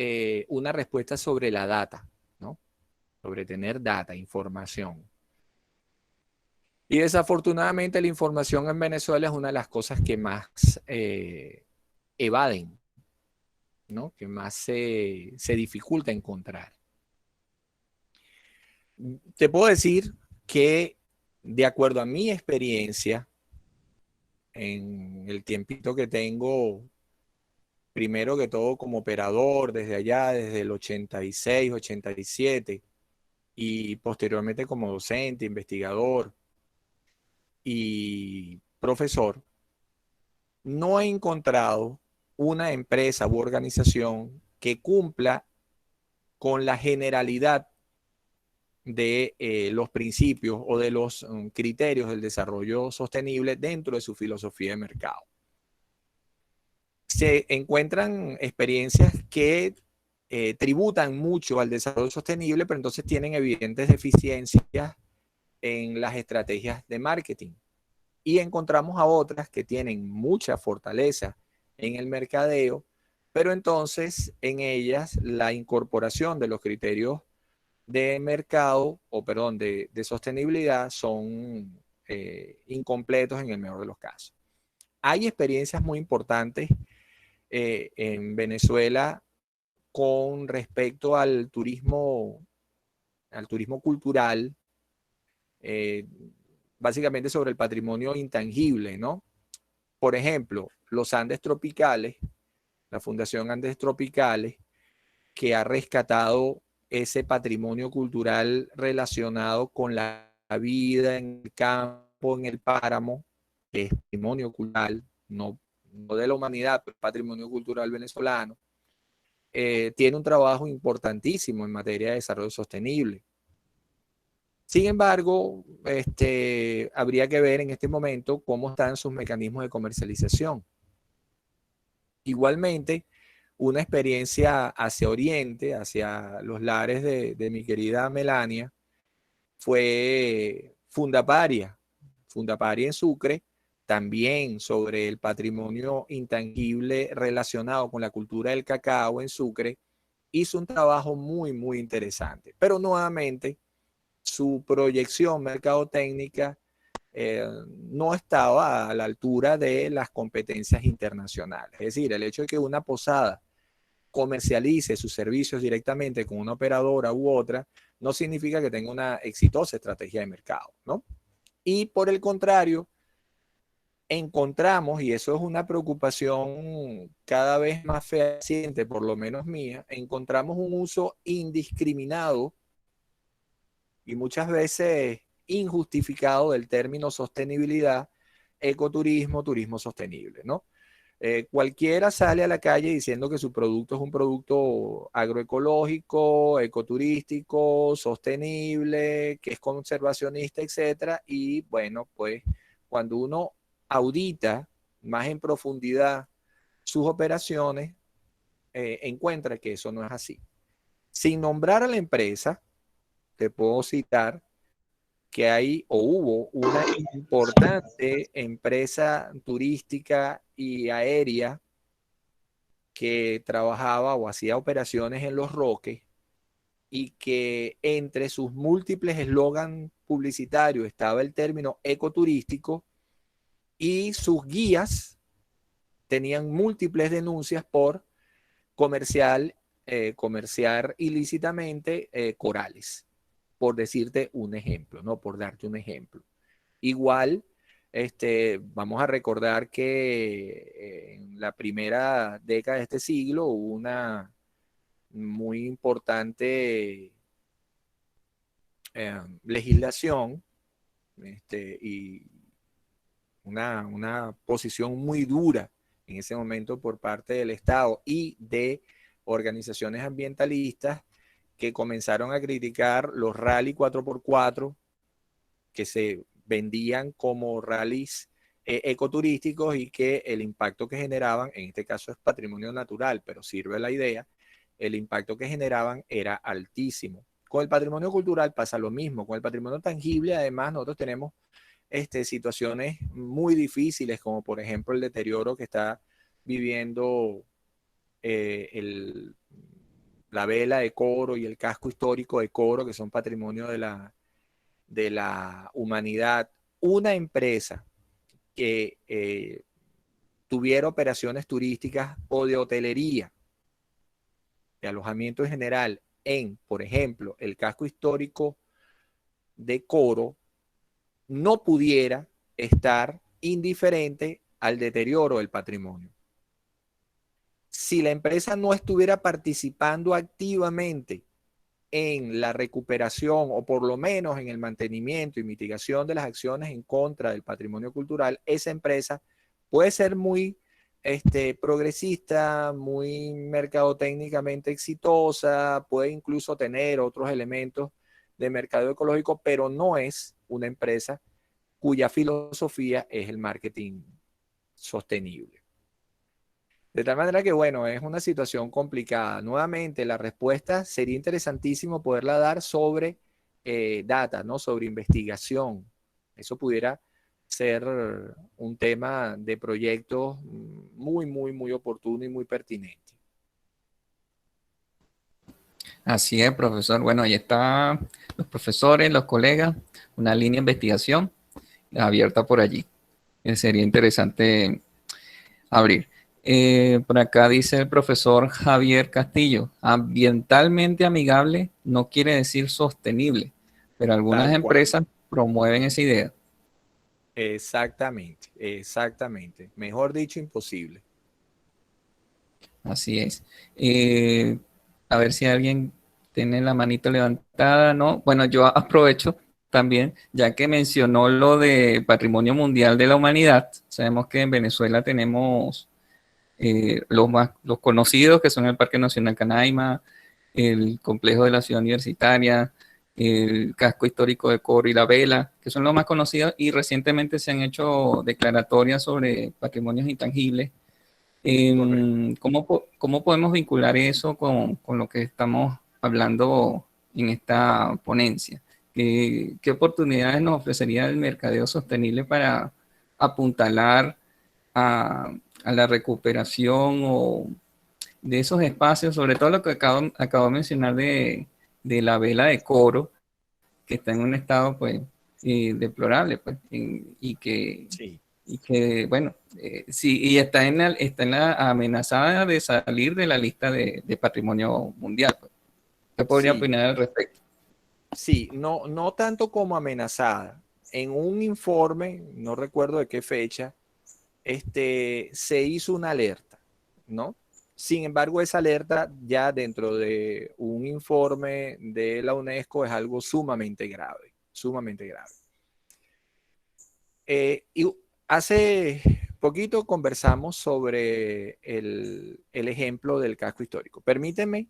S2: una respuesta sobre la data, ¿no? Sobre tener data, información. Y desafortunadamente la información en Venezuela es una de las cosas que más evaden, ¿no? Que más se dificulta encontrar. Te puedo decir que de acuerdo a mi experiencia, en el tiempito que tengo, primero que todo como operador, desde allá, desde el 86, 87, y posteriormente como docente, investigador y profesor, no he encontrado una empresa u organización que cumpla con la generalidad de los principios o de los criterios del desarrollo sostenible dentro de su filosofía de mercado. Se encuentran experiencias que tributan mucho al desarrollo sostenible, pero entonces tienen evidentes deficiencias en las estrategias de marketing. Y encontramos a otras que tienen mucha fortaleza en el mercadeo, pero entonces en ellas la incorporación de los criterios de mercado, o perdón, de sostenibilidad son incompletos en el mejor de los casos. Hay experiencias muy importantes en Venezuela con respecto al turismo cultural, básicamente sobre el patrimonio intangible, ¿no? Por ejemplo, los Andes Tropicales, la Fundación Andes Tropicales, que ha rescatado ese patrimonio cultural relacionado con la vida en el campo, en el páramo, que es patrimonio cultural, no de la humanidad, pero patrimonio cultural venezolano, tiene un trabajo importantísimo en materia de desarrollo sostenible. Sin embargo, habría que ver en este momento cómo están sus mecanismos de comercialización. Igualmente, una experiencia hacia Oriente, hacia los lares de mi querida Melania, fue Fundaparia en Sucre, también sobre el patrimonio intangible relacionado con la cultura del cacao en Sucre, hizo un trabajo muy, muy interesante. Pero nuevamente, su proyección mercadotécnica no estaba a la altura de las competencias internacionales. Es decir, el hecho de que una posada comercialice sus servicios directamente con una operadora u otra, no significa que tenga una exitosa estrategia de mercado, ¿no? Y por el contrario, encontramos, y eso es una preocupación cada vez más fehaciente, por lo menos mía, encontramos un uso indiscriminado y muchas veces injustificado del término sostenibilidad, ecoturismo, turismo sostenible, ¿no? Cualquiera sale a la calle diciendo que su producto es un producto agroecológico, ecoturístico, sostenible, que es conservacionista, etcétera. Y bueno, pues cuando uno audita más en profundidad sus operaciones, encuentra que eso no es así. Sin nombrar a la empresa, te puedo citar que hay o hubo una importante empresa turística y aérea que trabajaba o hacía operaciones en Los Roques y que entre sus múltiples eslogan publicitarios estaba el término ecoturístico y sus guías tenían múltiples denuncias por comerciar ilícitamente corales, por decirte un ejemplo, ¿no? Por darte un ejemplo. Igual, vamos a recordar que en la primera década de este siglo hubo una muy importante legislación y una posición muy dura en ese momento por parte del Estado y de organizaciones ambientalistas que comenzaron a criticar los rally 4x4 que se vendían como rallies ecoturísticos y que el impacto que generaban, en este caso es patrimonio natural, pero sirve la idea, el impacto que generaban era altísimo. Con el patrimonio cultural pasa lo mismo. Con el patrimonio tangible, además, nosotros tenemos situaciones muy difíciles, como por ejemplo el deterioro que está viviendo la vela de Coro y el casco histórico de Coro, que son patrimonio de la humanidad. Una empresa que tuviera operaciones turísticas o de hotelería, de alojamiento en general, en, por ejemplo, el casco histórico de Coro, no pudiera estar indiferente al deterioro del patrimonio. Si la empresa no estuviera participando activamente en la recuperación o por lo menos en el mantenimiento y mitigación de las acciones en contra del patrimonio cultural, esa empresa puede ser muy progresista, muy mercadotécnicamente exitosa, puede incluso tener otros elementos de mercado ecológico, pero no es una empresa cuya filosofía es el marketing sostenible. De tal manera que, bueno, es una situación complicada. Nuevamente, la respuesta sería interesantísimo poderla dar sobre data, ¿no? Sobre investigación. Eso pudiera ser un tema de proyectos muy, muy, muy oportuno y muy pertinente.
S1: Así es, profesor. Bueno, ahí están los profesores, los colegas, una línea de investigación abierta por allí. Sería interesante abrir. Por acá dice el profesor Javier Castillo, ambientalmente amigable no quiere decir sostenible, pero algunas
S2: Tal cual.
S1: empresas promueven esa idea.
S2: Exactamente, exactamente. Mejor dicho, imposible.
S1: Así es. A ver si alguien tiene la manito levantada, ¿no? Bueno, yo aprovecho también, ya que mencionó lo de Patrimonio Mundial de la Humanidad. Sabemos que en Venezuela tenemos los conocidos, que son el Parque Nacional Canaima, el complejo de la Ciudad Universitaria, el casco histórico de Coro y La Vela, que son los más conocidos, y recientemente se han hecho declaratorias sobre patrimonios intangibles. ¿Cómo podemos vincular eso con lo que estamos hablando en esta ponencia? ¿Qué oportunidades nos ofrecería el mercadeo sostenible para apuntalar a la recuperación o de esos espacios, sobre todo lo que acabo de mencionar de la vela de Coro, que está en un estado pues deplorable, pues,
S2: Sí.
S1: y que bueno, sí, y está en la amenazada de salir de la lista de patrimonio mundial, pues. ¿Qué podría
S2: Sí,
S1: opinar al respecto?
S2: sí, no, no tanto como amenazada. En un informe, no recuerdo de qué fecha, se hizo una alerta, ¿no? Sin embargo, esa alerta ya dentro de un informe de la UNESCO es algo sumamente grave, sumamente grave. Y hace poquito conversamos sobre el ejemplo del casco histórico. Permíteme,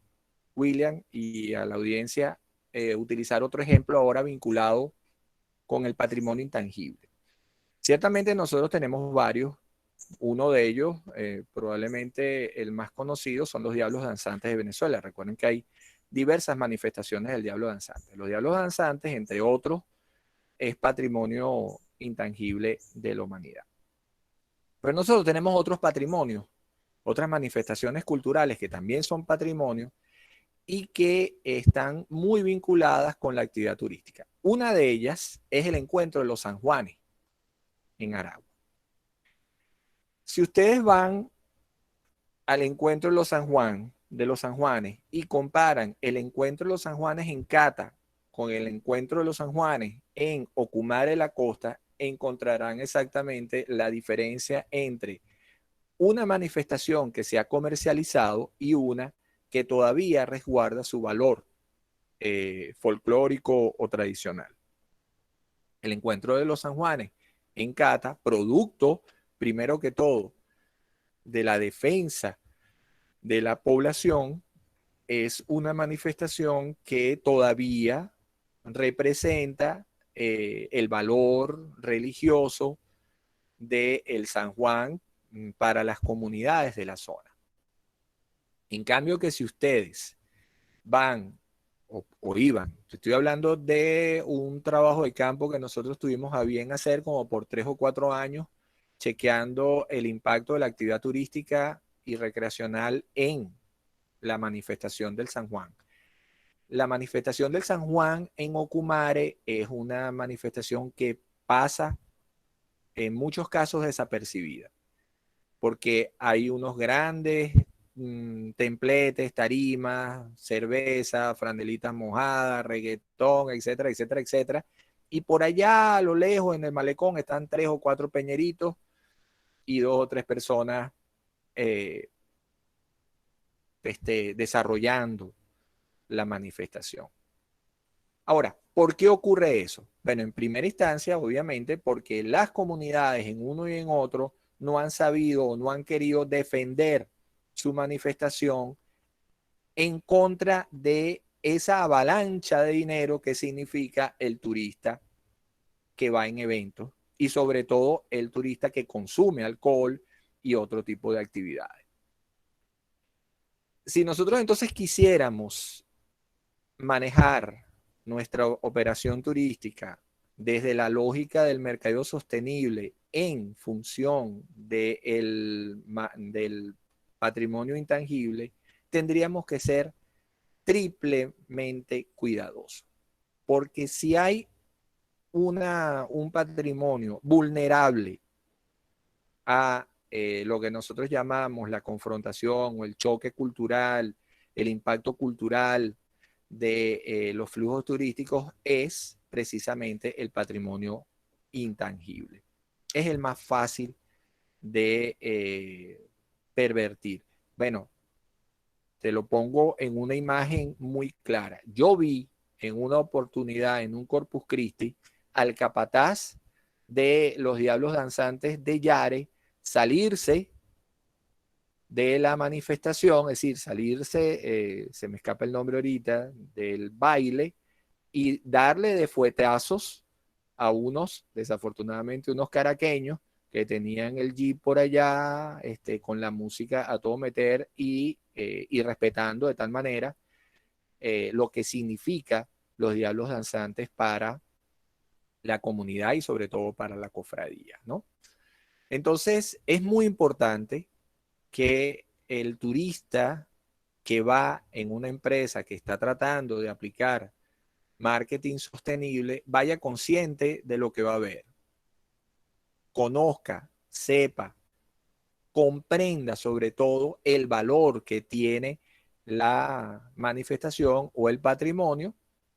S2: William, y a la audiencia, utilizar otro ejemplo ahora vinculado con el patrimonio intangible. Ciertamente nosotros tenemos varios. Uno de ellos, probablemente el más conocido, son los Diablos Danzantes de Venezuela. Recuerden que hay diversas manifestaciones del Diablo Danzante. Los Diablos Danzantes, entre otros, es patrimonio intangible de la humanidad. Pero nosotros tenemos otros patrimonios, otras manifestaciones culturales que también son patrimonio y que están muy vinculadas con la actividad turística. Una de ellas es el encuentro de los San Juanes en Aragua. Si ustedes van al encuentro de los San Juanes y comparan el encuentro de los San Juanes en Cata con el encuentro de los San Juanes en Ocumare de la Costa, encontrarán exactamente la diferencia entre una manifestación que se ha comercializado y una que todavía resguarda su valor folclórico o tradicional. El encuentro de los San Juanes en Cata, producto, primero que todo, de la defensa de la población, es una manifestación que todavía representa el valor religioso del San Juan para las comunidades de la zona. En cambio que si ustedes van o iban, estoy hablando de un trabajo de campo que nosotros tuvimos a bien hacer como por 3 o 4 años, chequeando el impacto de la actividad turística y recreacional en la manifestación del San Juan. La manifestación del San Juan en Ocumare es una manifestación que pasa en muchos casos desapercibida, porque hay unos grandes templetes, tarimas, cerveza, franelitas mojadas, reggaetón, etcétera, etcétera, etcétera. Y por allá a lo lejos en el malecón están 3 o 4 peñeritos y 2 o 3 personas desarrollando la manifestación. Ahora, ¿por qué ocurre eso? Bueno, en primera instancia, obviamente, porque las comunidades en uno y en otro no han sabido o no han querido defender su manifestación en contra de esa avalancha de dinero que significa el turista que va en eventos y sobre todo el turista que consume alcohol y otro tipo de actividades. Si nosotros entonces quisiéramos manejar nuestra operación turística desde la lógica del mercadeo sostenible en función del patrimonio intangible, tendríamos que ser triplemente cuidadosos. Porque si hay un patrimonio vulnerable a lo que nosotros llamamos la confrontación o el choque cultural, el impacto cultural de los flujos turísticos, es precisamente el patrimonio intangible. Es el más fácil de pervertir. Bueno, te lo pongo en una imagen muy clara. Yo vi en una oportunidad en un Corpus Christi al capataz de los Diablos Danzantes de Yare salirse de la manifestación, es decir, salirse, se me escapa el nombre ahorita, del baile y darle de fuetazos a unos, desafortunadamente, unos caraqueños que tenían el jeep por allá, con la música a todo meter y respetando de tal manera lo que significa los Diablos Danzantes para la comunidad y sobre todo para la cofradía, ¿no? Entonces, es muy importante que el turista que va en una empresa que está tratando de aplicar marketing sostenible vaya consciente de lo que va a ver. Conozca, sepa, comprenda sobre todo el valor que tiene la manifestación o el patrimonio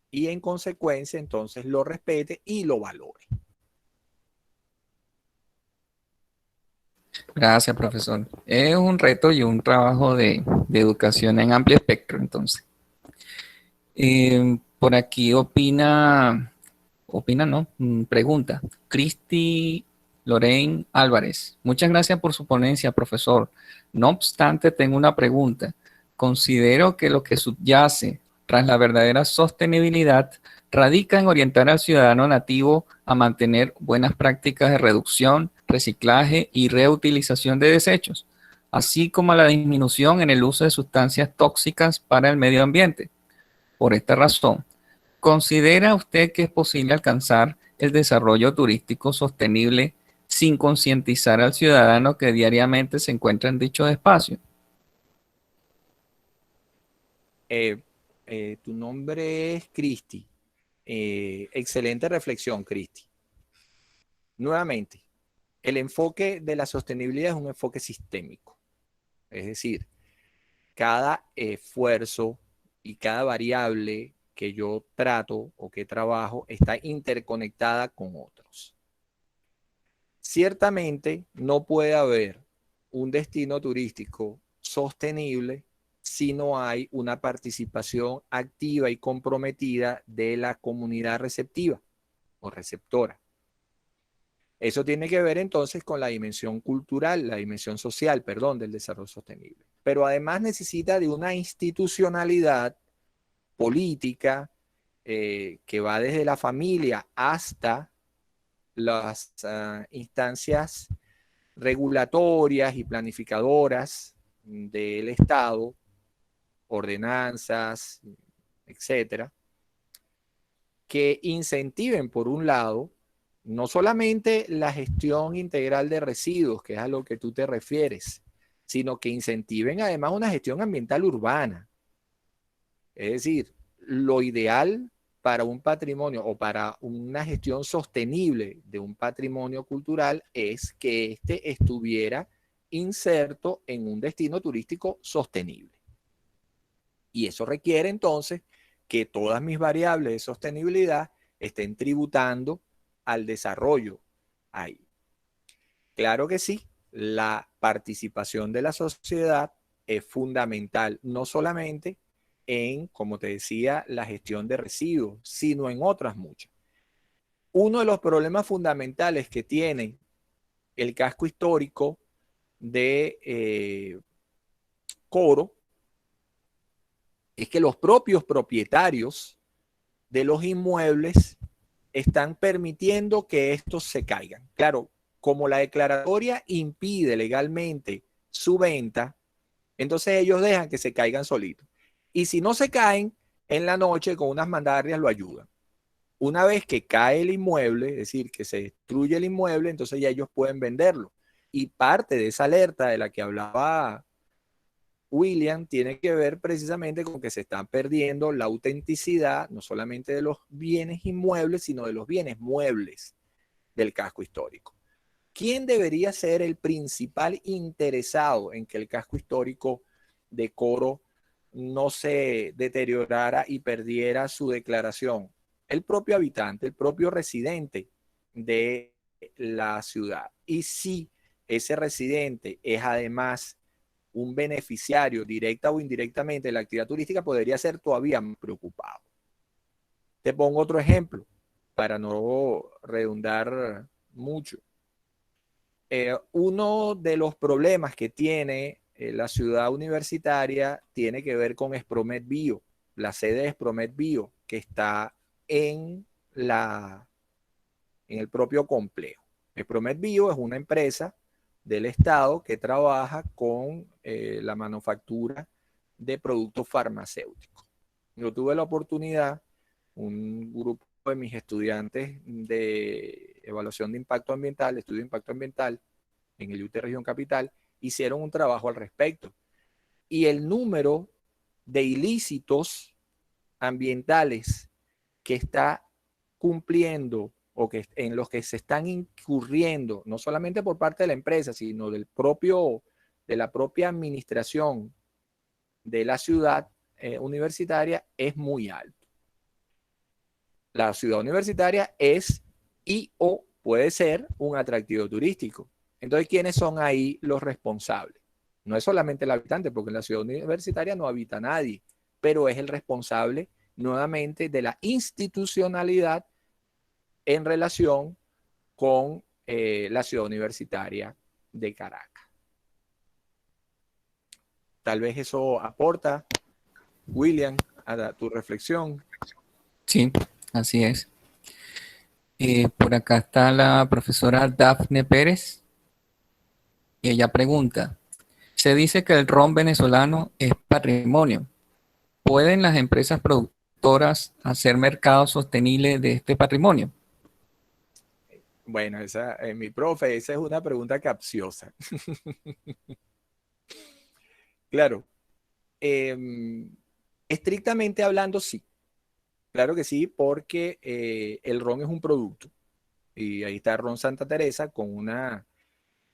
S2: y en consecuencia entonces lo respete y lo valore.
S1: Gracias, profesor. Es un reto y un trabajo de educación en amplio espectro, entonces. Por aquí pregunta. Cristi Lorraine Álvarez. Muchas gracias por su ponencia, profesor. No obstante, tengo una pregunta. Considero que lo que subyace tras la verdadera sostenibilidad radica en orientar al ciudadano nativo a mantener buenas prácticas de reducción, reciclaje y reutilización de desechos, así como a la disminución en el uso de sustancias tóxicas para el medio ambiente. Por esta razón, ¿considera usted que es posible alcanzar el desarrollo turístico sostenible sin concientizar al ciudadano que diariamente se encuentra en dichos espacios?
S2: Tu nombre es Cristi. Excelente reflexión, Cristi. Nuevamente, el enfoque de la sostenibilidad es un enfoque sistémico. Es decir, cada esfuerzo y cada variable que yo trato o que trabajo está interconectada con otros. Ciertamente no puede haber un destino turístico sostenible si no hay una participación activa y comprometida de la comunidad receptiva o receptora. Eso tiene que ver entonces con la dimensión cultural, la dimensión social, perdón, del desarrollo sostenible. Pero además necesita de una institucionalidad política que va desde la familia hasta las instancias regulatorias y planificadoras del Estado, ordenanzas, etcétera, que incentiven, por un lado, no solamente la gestión integral de residuos, que es a lo que tú te refieres, sino que incentiven además una gestión ambiental urbana. Es decir, lo ideal para un patrimonio o para una gestión sostenible de un patrimonio cultural es que éste estuviera inserto en un destino turístico sostenible. Y eso requiere entonces que todas mis variables de sostenibilidad estén tributando al desarrollo ahí. Claro que sí, la participación de la sociedad es fundamental, no solamente en, como te decía, la gestión de residuos, sino en otras muchas. Uno de los problemas fundamentales que tiene el casco histórico de Coro es que los propios propietarios de los inmuebles están permitiendo que estos se caigan. Claro, como la declaratoria impide legalmente su venta, entonces ellos dejan que se caigan solitos. Y si no se caen, en la noche con unas mandarias lo ayudan. Una vez que cae el inmueble, es decir, que se destruye el inmueble, entonces ya ellos pueden venderlo. Y parte de esa alerta de la que hablaba William tiene que ver precisamente con que se está perdiendo la autenticidad, no solamente de los bienes inmuebles, sino de los bienes muebles del casco histórico. ¿Quién debería ser el principal interesado en que el casco histórico de Coro no se deteriorara y perdiera su declaración? El propio habitante, el propio residente de la ciudad. Y si ese residente es además un beneficiario directa o indirectamente de la actividad turística, podría ser todavía más preocupado. Te pongo otro ejemplo para no redundar mucho. Uno de los problemas que tiene la ciudad universitaria tiene que ver con Espromet Bio, la sede de Espromet Bio, que está en el propio complejo. Espromet Bio es una empresa del Estado que trabaja con la manufactura de productos farmacéuticos. Yo tuve la oportunidad, un grupo de mis estudiantes de evaluación de impacto ambiental, de estudio de impacto ambiental en el IUT Región Capital, hicieron un trabajo al respecto. Y el número de ilícitos ambientales que está cumpliendo o que en los que se están incurriendo, no solamente por parte de la empresa, sino de la propia administración de la ciudad universitaria, es muy alto. La ciudad universitaria es y o puede ser un atractivo turístico. Entonces, ¿quiénes son ahí los responsables? No es solamente el habitante, porque en la ciudad universitaria no habita nadie, pero es el responsable nuevamente de la institucionalidad en relación con la ciudad universitaria de Caracas. Tal vez eso aporta, William, a tu reflexión.
S1: Sí, así es. Por acá está la profesora Dafne Pérez. Y ella pregunta, se dice que el ron venezolano es patrimonio. ¿Pueden las empresas productoras hacer mercado sostenible de este patrimonio?
S2: Bueno, mi profe, esa es una pregunta capciosa. Claro, estrictamente hablando, sí. Claro que sí, porque el ron es un producto. Y ahí está Ron Santa Teresa con una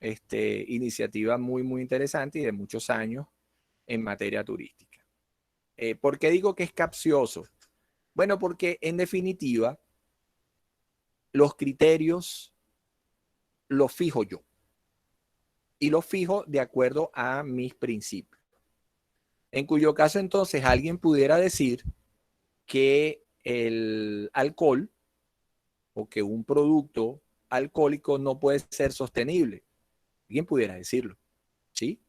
S2: iniciativa muy, muy interesante y de muchos años en materia turística. ¿Por qué digo que es capcioso? Bueno, porque en definitiva, los criterios los fijo yo. Y los fijo de acuerdo a mis principios. En cuyo caso, entonces, alguien pudiera decir que el alcohol o que un producto alcohólico no puede ser sostenible. Alguien pudiera decirlo, ¿sí?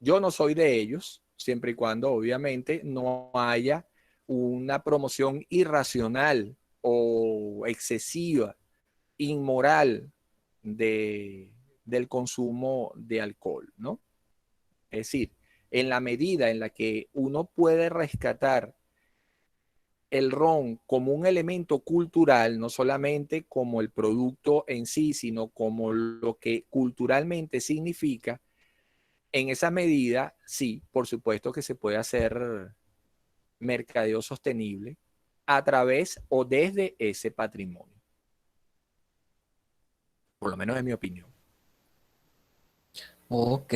S2: Yo no soy de ellos, siempre y cuando, obviamente, no haya una promoción irracional o excesiva, inmoral del consumo de alcohol, ¿no? Es decir, en la medida en la que uno puede rescatar el ron como un elemento cultural, no solamente como el producto en sí, sino como lo que culturalmente significa, en esa medida, sí, por supuesto que se puede hacer mercadeo sostenible a través o desde ese patrimonio. Por lo menos es mi opinión.
S1: Ok,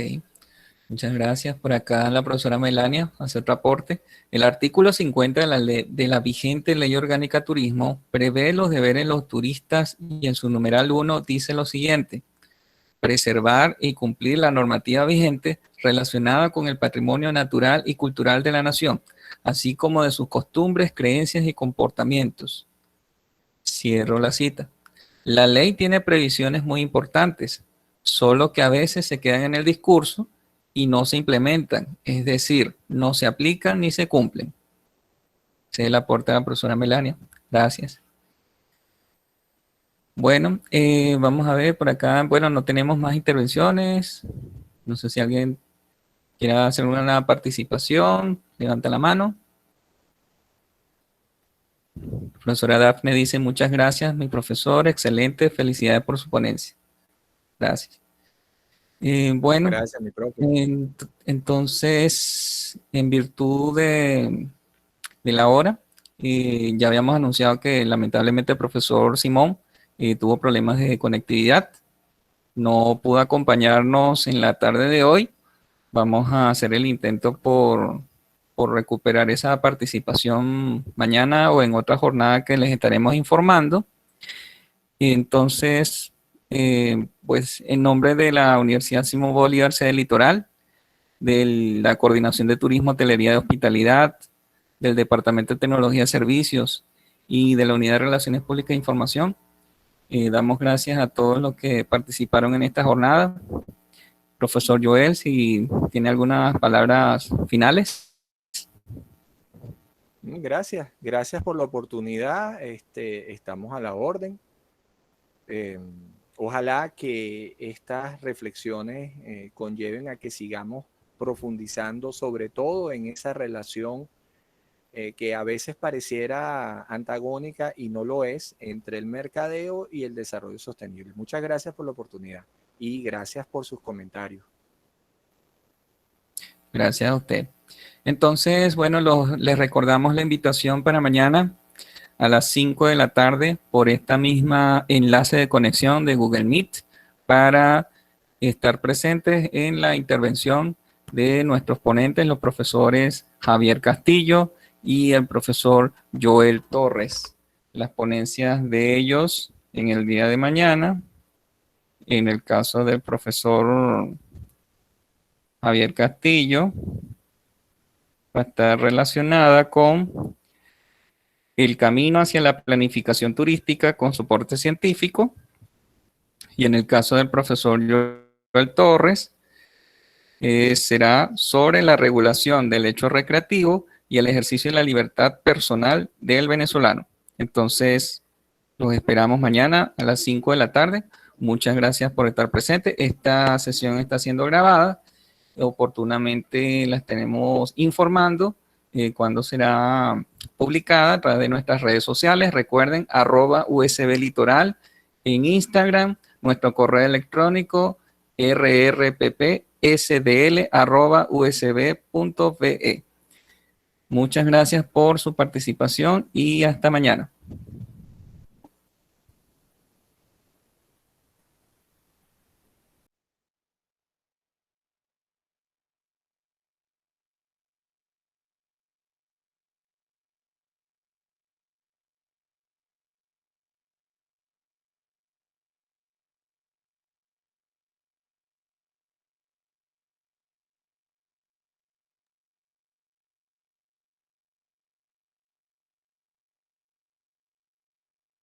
S1: muchas gracias. Por acá la profesora Melania hace otro aporte. El artículo 50 de la vigente Ley Orgánica Turismo prevé los deberes de los turistas y en su numeral 1 dice lo siguiente: preservar y cumplir la normativa vigente relacionada con el patrimonio natural y cultural de la nación, así como de sus costumbres, creencias y comportamientos. Cierro la cita. La ley tiene previsiones muy importantes, solo que a veces se quedan en el discurso y no se implementan, es decir, no se aplican ni se cumplen. Ese es el aporte de la profesora Melania. Gracias. Bueno, vamos a ver por acá. Bueno, no tenemos más intervenciones. No sé si alguien quiere hacer una participación. Levanta la mano. Profesora Dafne dice: muchas gracias, mi profesor. Excelente. Felicidades por su ponencia. Gracias. Bueno,
S2: gracias, mi profe.
S1: Entonces, en virtud de la hora, ya habíamos anunciado que lamentablemente el profesor Simón tuvo problemas de conectividad. No pudo acompañarnos en la tarde de hoy. Vamos a hacer el intento por recuperar esa participación mañana o en otra jornada que les estaremos informando. Entonces, pues en nombre de la Universidad Simón Bolívar, sede Litoral, de la Coordinación de Turismo, Hotelería y Hospitalidad, del Departamento de Tecnología y Servicios y de la Unidad de Relaciones Públicas e Información, damos gracias a todos los que participaron en esta jornada. Profesor Joel, si tiene algunas palabras finales.
S2: Gracias por la oportunidad. Estamos a la orden. Ojalá que estas reflexiones conlleven a que sigamos profundizando, sobre todo en esa relación que a veces pareciera antagónica y no lo es, entre el mercadeo y el desarrollo sostenible. Muchas gracias por la oportunidad y gracias por sus comentarios.
S1: Gracias a usted. Entonces, bueno, les recordamos la invitación para mañana a las 5 de la tarde por esta misma enlace de conexión de Google Meet para estar presentes en la intervención de nuestros ponentes, los profesores Javier Castillo y el profesor Joel Torres. Las ponencias de ellos en el día de mañana, en el caso del profesor Javier Castillo, va a estar relacionada con el camino hacia la planificación turística con soporte científico. Y en el caso del profesor Joel Torres, será sobre la regulación del hecho recreativo y el ejercicio de la libertad personal del venezolano. Entonces, los esperamos mañana a las 5 de la tarde. Muchas gracias por estar presente. Esta sesión está siendo grabada. Oportunamente las tenemos informando cuando será publicada a través de nuestras redes sociales. Recuerden, @USBLitoral en Instagram, nuestro correo electrónico rrppsdl@usb.be. Muchas gracias por su participación y hasta mañana.